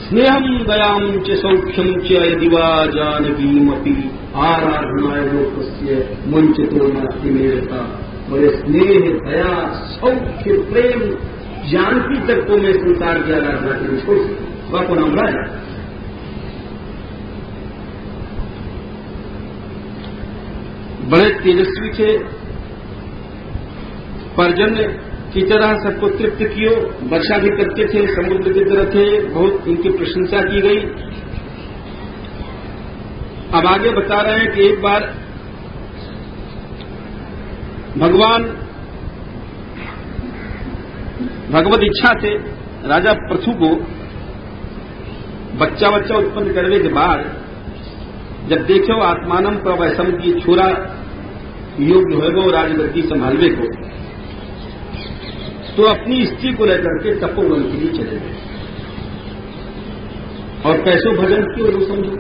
स्नेहम दयाम च सौख्यम च यदि वा जानकीमपि आराधनाय लोकस्य वंचितो नास्ति मेरता। बोले स्नेह, दया, सौख्य, प्रेम, जानकी तक को मैं संसार की आराधना के लिए छोड़ सकता। वह को नाम राजा। बड़े तेजस्वी थे, पर्जन्य की तरह सबको तृप्त कियो, वर्षा भी करते थे, समुद्र की तरह थे, बहुत इनकी प्रशंसा की गई। अब आगे बता रहे हैं कि एक बार भगवान भगवत इच्छा से राजा पृथु को बच्चा उत्पन्न करने के बाद जब देखो आत्मानम प्रवैसम की छोरा योग्य है वो राजगद्दी संभालने को, तो अपनी स्त्री को लेकर के तपोवन के लिए चले गए। और कैसो भजन किए वो समझो,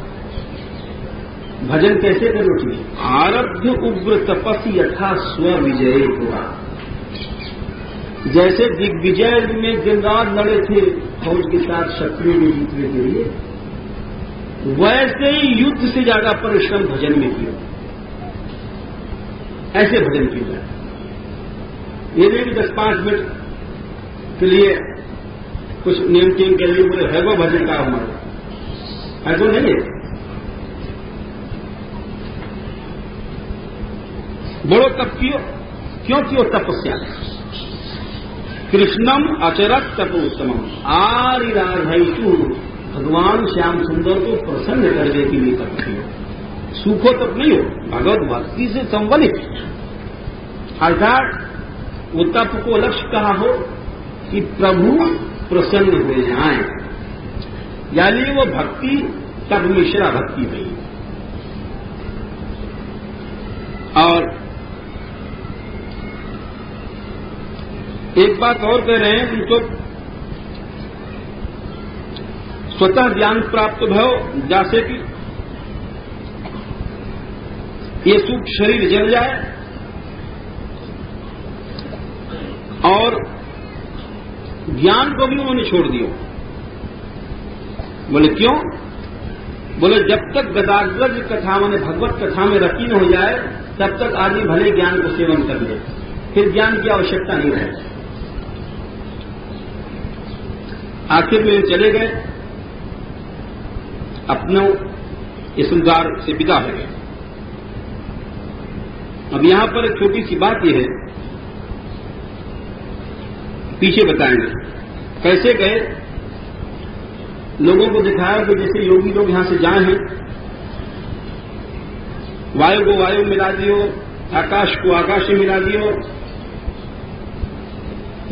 भजन कैसे करो चाहिए। आरभ्य उग्र तपस्वी यथा स्व विजय हुआ। जैसे दिग्विजय में दिन रात लड़े थे फौज के साथ शत्रु में जीतने के लिए, वैसे ही युद्ध से ज्यादा परिश्रम भजन में किया। ऐसे भजन किया जाए, ये नहीं कि 10-5 मिनट के लिए कुछ नियम टीम के लिए बोले है वो भजन का हमारा, ऐसा नहीं है। बड़ो तप क्यों कियो तपस्या। कृष्णम अचरत तपोत्तम आरि राधयितु। भगवान श्याम सुंदर को प्रसन्न करने के लिए तप किया। सूखो तप नहीं हो, भगवत भक्ति से संबलित। अर्थात वो तप को लक्ष्य कहा हो कि प्रभु प्रसन्न हो जाएं, यानी वो भक्ति तब मिश्रा भक्ति नहीं। और एक बात और कह रहे हैं, उनको स्वतः ज्ञान प्राप्त भव, जैसे कि ये सूक्ष्म शरीर जल जाए और ज्ञान को भी उन्होंने छोड़ दिया। बोले क्यों? बोले जब तक गदाग्रज कथा माने भगवत कथा में रति न हो जाए तब तक आदमी भले ज्ञान को सेवन कर ले, फिर ज्ञान की आवश्यकता नहीं रहे। आखिर में चले गए, अपने इस संसार से विदा हो गए। अब यहां पर एक छोटी सी बात यह है, पीछे बताएंगे कैसे गए। लोगों को दिखाया कि जैसे योगी लोग यहां से जाए हैं, वायु को वायु मिला दियो, आकाश को आकाश में मिला दियो,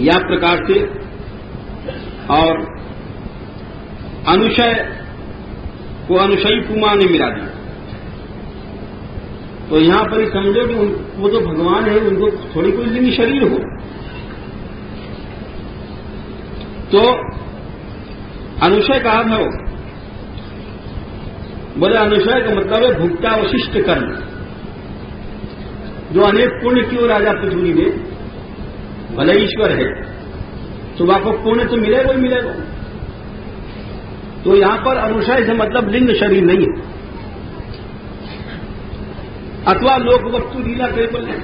या प्रकार से और अनुशय को अनुशयी पुमा ने मिला दिया। तो यहां पर ही समझो कि वो जो भगवान है उनको थोड़ी कोई लिंग शरीर हो। तो अनुशय का अर्थ है, बोले अनुशय का मतलब है भुक्तावशिष्ट कर्म, जो अनेक पुण्य की ओर राजा पृथ्वी ने, भले ईश्वर है तो आपको पुण्य तो मिलेगा ही मिलेगा। तो यहां पर अनुशय से मतलब लिंग शरीर नहीं है, अथवा लोक वस्तु लीला केवल है।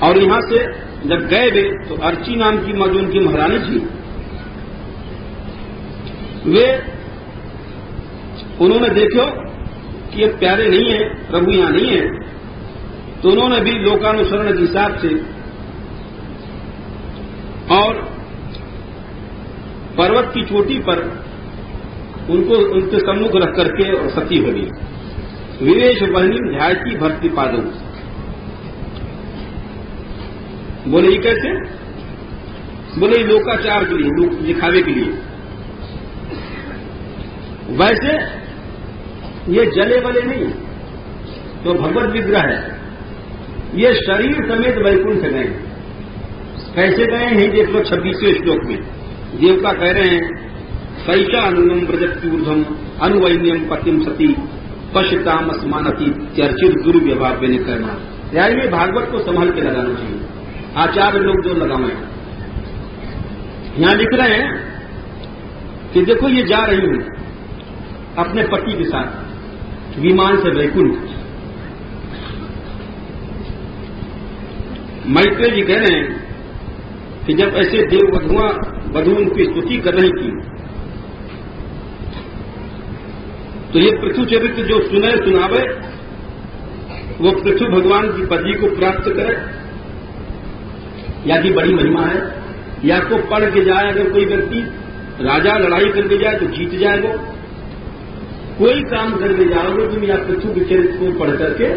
और यहां से जब गए वे तो अर्ची नाम की जो उनकी महारानी थी, वे उन्होंने देखो कि ये प्यारे नहीं है, प्रभु यहां नहीं है, तो उन्होंने भी लोकानुसरण के हिसाब से और पर्वत की चोटी पर उनको उनके सम्मुख रख करके और सती हो गई। विवेश बहनी ध्यायती भक्ति पादों, बोले ये कैसे? बोले लोकाचार के लिए, लोक दिखावे के लिए। वैसे ये जले वाले नहीं, तो भगवत विग्रह है, ये शरीर समेत वैकुंठ गए। कैसे गए हैं देख लो 26वें श्लोक में। देवता कह रहे हैं सैषा अनुगम व्रजत्यूर्धम अनुवैन्यम पतिम सती पश्यताम अस्मानति चर्चित दुर्व्यवहार ने करना। यानी ये भागवत को संभाल के लगाना चाहिए, आचार्य लोग जो लगाए। यहां लिख रहे हैं कि देखो ये जा रही हूं अपने पति के साथ विमान से वैकुंठ। मैत्रेय जी कह रहे हैं कि जब ऐसे वधु उनकी स्तुति कर रही थी, तो ये पृथु चरित्र जो सुनावे वो पृथु भगवान की पदवी को प्राप्त करे, या की बड़ी महिमा है। या को पढ़ के जाए अगर कोई व्यक्ति, राजा लड़ाई करके जाए तो जीत जाएगा, कोई काम करके जाओगे तुम या पृथु के चरित्र को पढ़ करके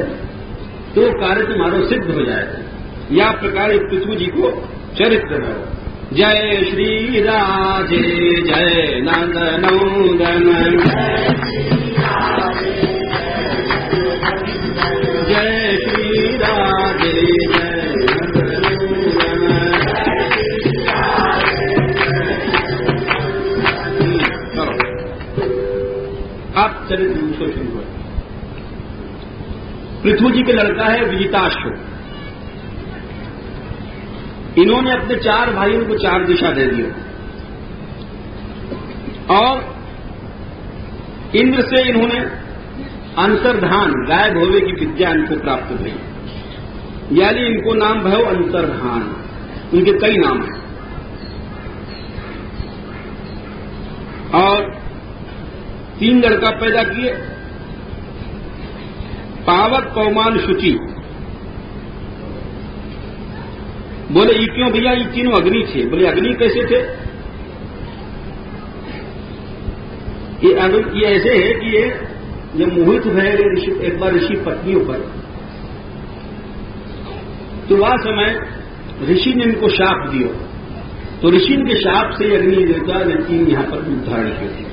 तो कार्य तुम्हारा सिद्ध हो जाएगा। या प्रकार पृथु जी को चरित्र है। जय श्री राधे जय नंदनंदन, जय श्री राधे जय नंदनंदन। आप चरित्र दूसरे शुरू हुए। पृथ्वी जी के लड़का है विजिताश्व। इन्होंने अपने 4 भाइयों को 4 दिशा दे दी और इंद्र से इन्होंने अंतर्धान, गायब होने की विद्या इनको प्राप्त हुई। यानी इनको नाम भयो अंतर्धान। उनके कई नाम हैं। और 3 लड़का पैदा किए, पावक पौमान शुचि। बोले ये क्यों भैया, ये तीनों अग्नि थे। बोले अग्नि कैसे थे? ये ऐसे है कि ये जब मोहित हुए एक बार ऋषि पत्नियों पर, तो वह समय ऋषि ने इनको शाप दिया। तो ऋषि के शाप से अग्नि देवता ने 3 यहां पर धारण किए।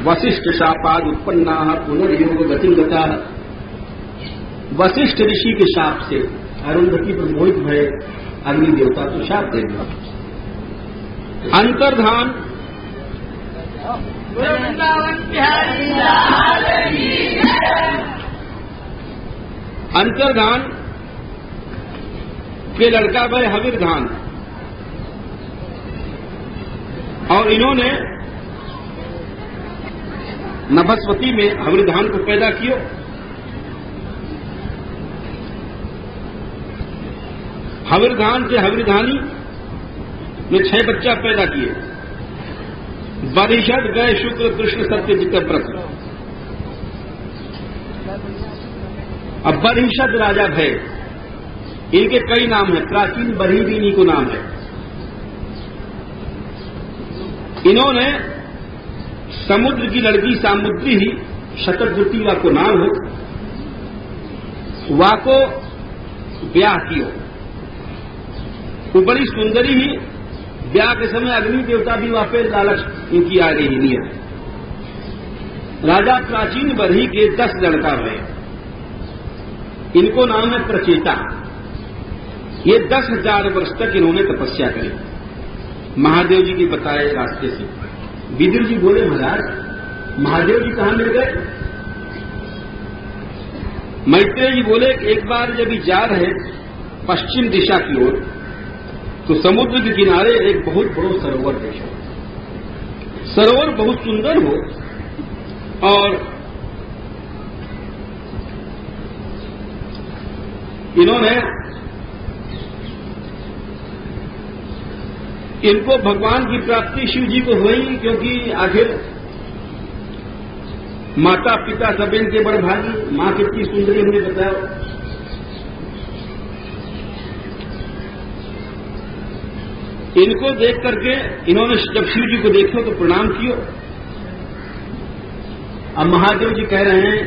वशिष्ठ शापाद उत्पन्ना पुनर्योग गति गता। वशिष्ठ ऋषि के शाप से अरुंधति पर मोहित भय अग्नि देवता तो शाप दे दिया। अंतर्धान अंतर्धान के लड़का भय हविर्धान। और इन्होंने नभस्वती में हविर्धान को पैदा किया। हविर्धान से हविर्धानी ने 6 बच्चा पैदा किए। बरिषद गए शुक्र कृष्ण सत्यजित व्रत। अब बरिषद राजा भय, इनके कई नाम हैं। प्राचीन बरीबीनी को नाम है। इन्होंने समुद्र की लड़की सामुद्री ही शतद्रुति को नाम हो, वा को ब्याह किया। वो बड़ी सुंदरी ही ब्याह के समय अग्नि देवता भी वहां पे लालच इनकी आ गई नियत। राजा प्राचीन बरही के 10 लड़का हुए, इनको नाम है प्रचेता। ये 10,000 वर्ष तक इन्होंने तपस्या करी महादेव जी के बताए रास्ते से। विदुर जी बोले, महाराज महादेव जी कहां मिल गए? मैत्रेय जी बोले, एक बार जब जा रहे पश्चिम दिशा की ओर तो समुद्र के किनारे एक बहुत बड़ा सरोवर देखा। सरोवर बहुत सुंदर हो और इन्होंने इनको भगवान की प्राप्ति शिव जी को हुई, क्योंकि आखिर माता पिता सब इनके बड़ भागी। मां कितनी सुंदरी हमने बताया। इनको देख करके इन्होंने जब शिव जी को देखो तो प्रणाम कियो। अब महादेव जी कह रहे हैं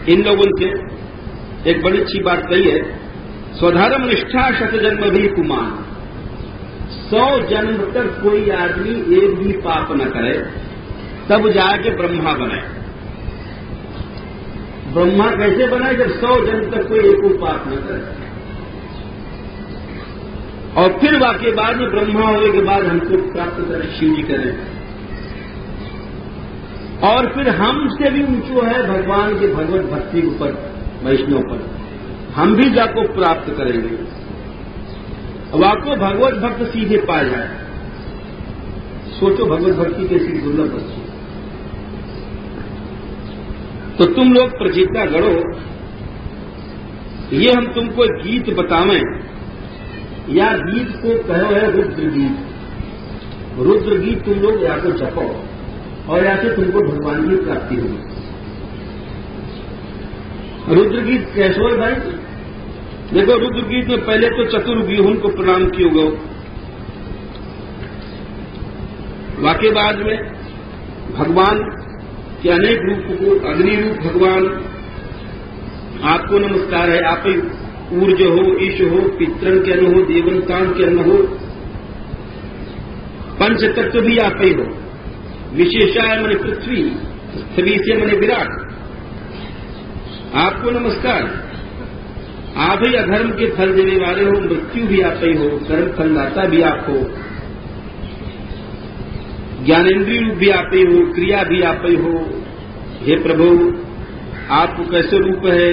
इन लोगों से एक बड़ी अच्छी बात कही है, स्वधर्म निष्ठा शत जन्म भी कुमान। 100 जन्म तक कोई आदमी एक भी पाप न करे तब जाके ब्रह्मा बने। ब्रह्मा कैसे बने? जब 100 जन्म तक कोई एक पाप न करे। और फिर वाकई बाद में ब्रह्मा होने के बाद हमको प्राप्त करें, शिव जी करें। और फिर हमसे भी ऊंचो है भगवान के भगवत भक्ति के ऊपर, वैष्णव पर हम भी जाको प्राप्त करेंगे। अब आपको भगवत भक्त सीधे पा जाए। सोचो भगवत भक्ति कैसी दुर्लभ है। तो तुम लोग प्रचेता गढ़ो। ये हम तुमको एक गीत बतावें, या गीत को कहो है रुद्र गीत। रुद्र गीत तुम लोग या तो जपो और या से तुमको भगवान की प्राप्ति होगी। रुद्र गीत कैसे हो भाई? देखो रुद्र गीत में पहले तो चतुर्व्यूहन को प्रणाम किए गो, वाकई बाद में भगवान के अनेक रूप को, अग्नि रूप भगवान आपको नमस्कार है। आप ही ऊर्ज हो, ईश हो, पितरन के अन्न हो, देवंतान के अन्न हो, पंच तत्व भी आप ही हो। विशेषाय मन पृथ्वी, स्थली से मन विराट, आपको नमस्कार। आप ही अधर्म के फल देने वाले हो, मृत्यु भी आप ही हो, कर्म फलदाता भी आप हो, ज्ञानेन्द्रिय रूप भी आप ही हो, क्रिया भी आप ही हो। हे प्रभु आपको कैसे रूप है?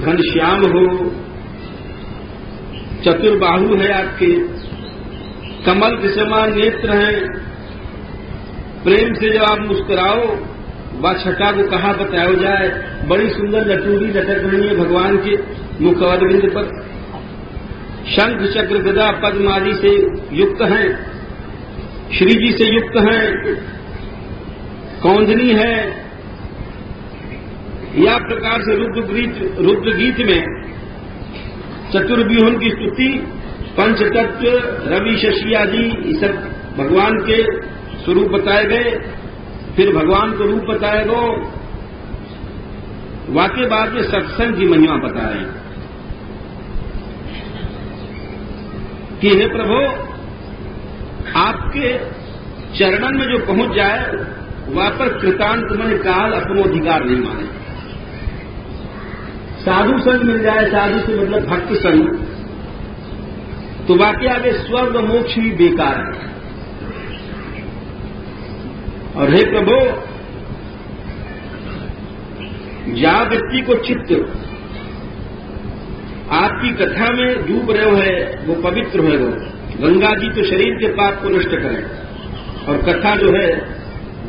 घनश्याम हो, चतुर्बाहु है आपके, कमल के समान नेत्र हैं। प्रेम से जब आप मुस्कुराओ वह छटा को कहा बताया जाए। बड़ी सुंदर लटूरी लटक रही है भगवान के मुख और बिंद पर। शंख चक्र गदा पद्म आदि से युक्त हैं, श्री जी से युक्त हैं, कौंधनी है। या प्रकार से रुद्र गीत में चतुर्व्यूहन की स्तुति, पंचतत्व, रवि शशि आदि ये सब भगवान के स्वरूप बताए गए। फिर भगवान को रूप बताए गो। वाकई बाद में सत्संग की महिमा बता रहे हैं कि हे प्रभु आपके चरणन में जो पहुंच जाए वहां पर कृतांत मन काल अपनो अधिकार नहीं माने। साधु संग मिल जाए, साधु से मतलब भक्त संग, तो वाकई आगे स्वर्ग मोक्ष भी बेकार है। और हे प्रभु जहां व्यक्ति को चित्त आपकी कथा में डूब रहे हो है वो पवित्र है। वो गंगा जी तो शरीर के पाप को नष्ट करें और कथा जो है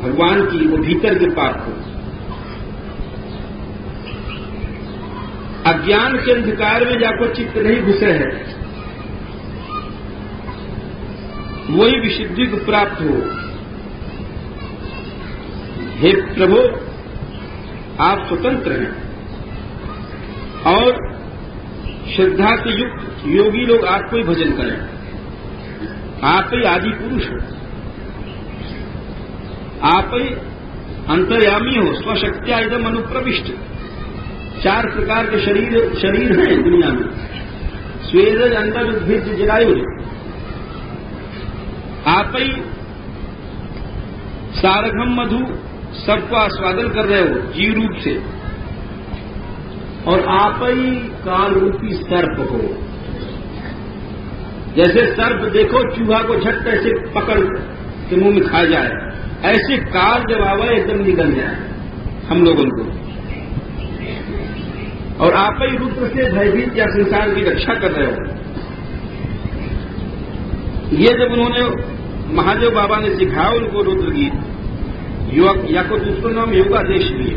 भगवान की वो भीतर के पाप को। अज्ञान के अंधकार में जाकर चित्त नहीं घुसे है, वही विशुद्धि को प्राप्त हो। हे प्रभु आप स्वतंत्र हैं और श्रद्धा से युक्त योगी लोग आपको ही भजन करें। आप ही आदि पुरुष हो, आप ही अंतर्यामी हो, स्वशक्त्या इदम अनुप्रविष्ट। 4 प्रकार के शरीर हैं दुनिया में, स्वेदज अंदर उद्भिज जलायु, आप ही सारघम मधु सबको आस्वादन कर रहे हो जीव रूप से, और आप ही काल रूपी सर्प हो। जैसे सर्प देखो चूहा को झट ऐसे पकड़ के मुंह में खा जाए, ऐसे काल जब आवा एकदम निकल जाए हम लोगों को, और आप ही रुद्र से भयभीत या संसार की रक्षा कर रहे हो। ये जब उन्होंने महादेव बाबा ने सिखाया उनको रुद्र गीत, या को दूसरों नाम योगादेश दिए।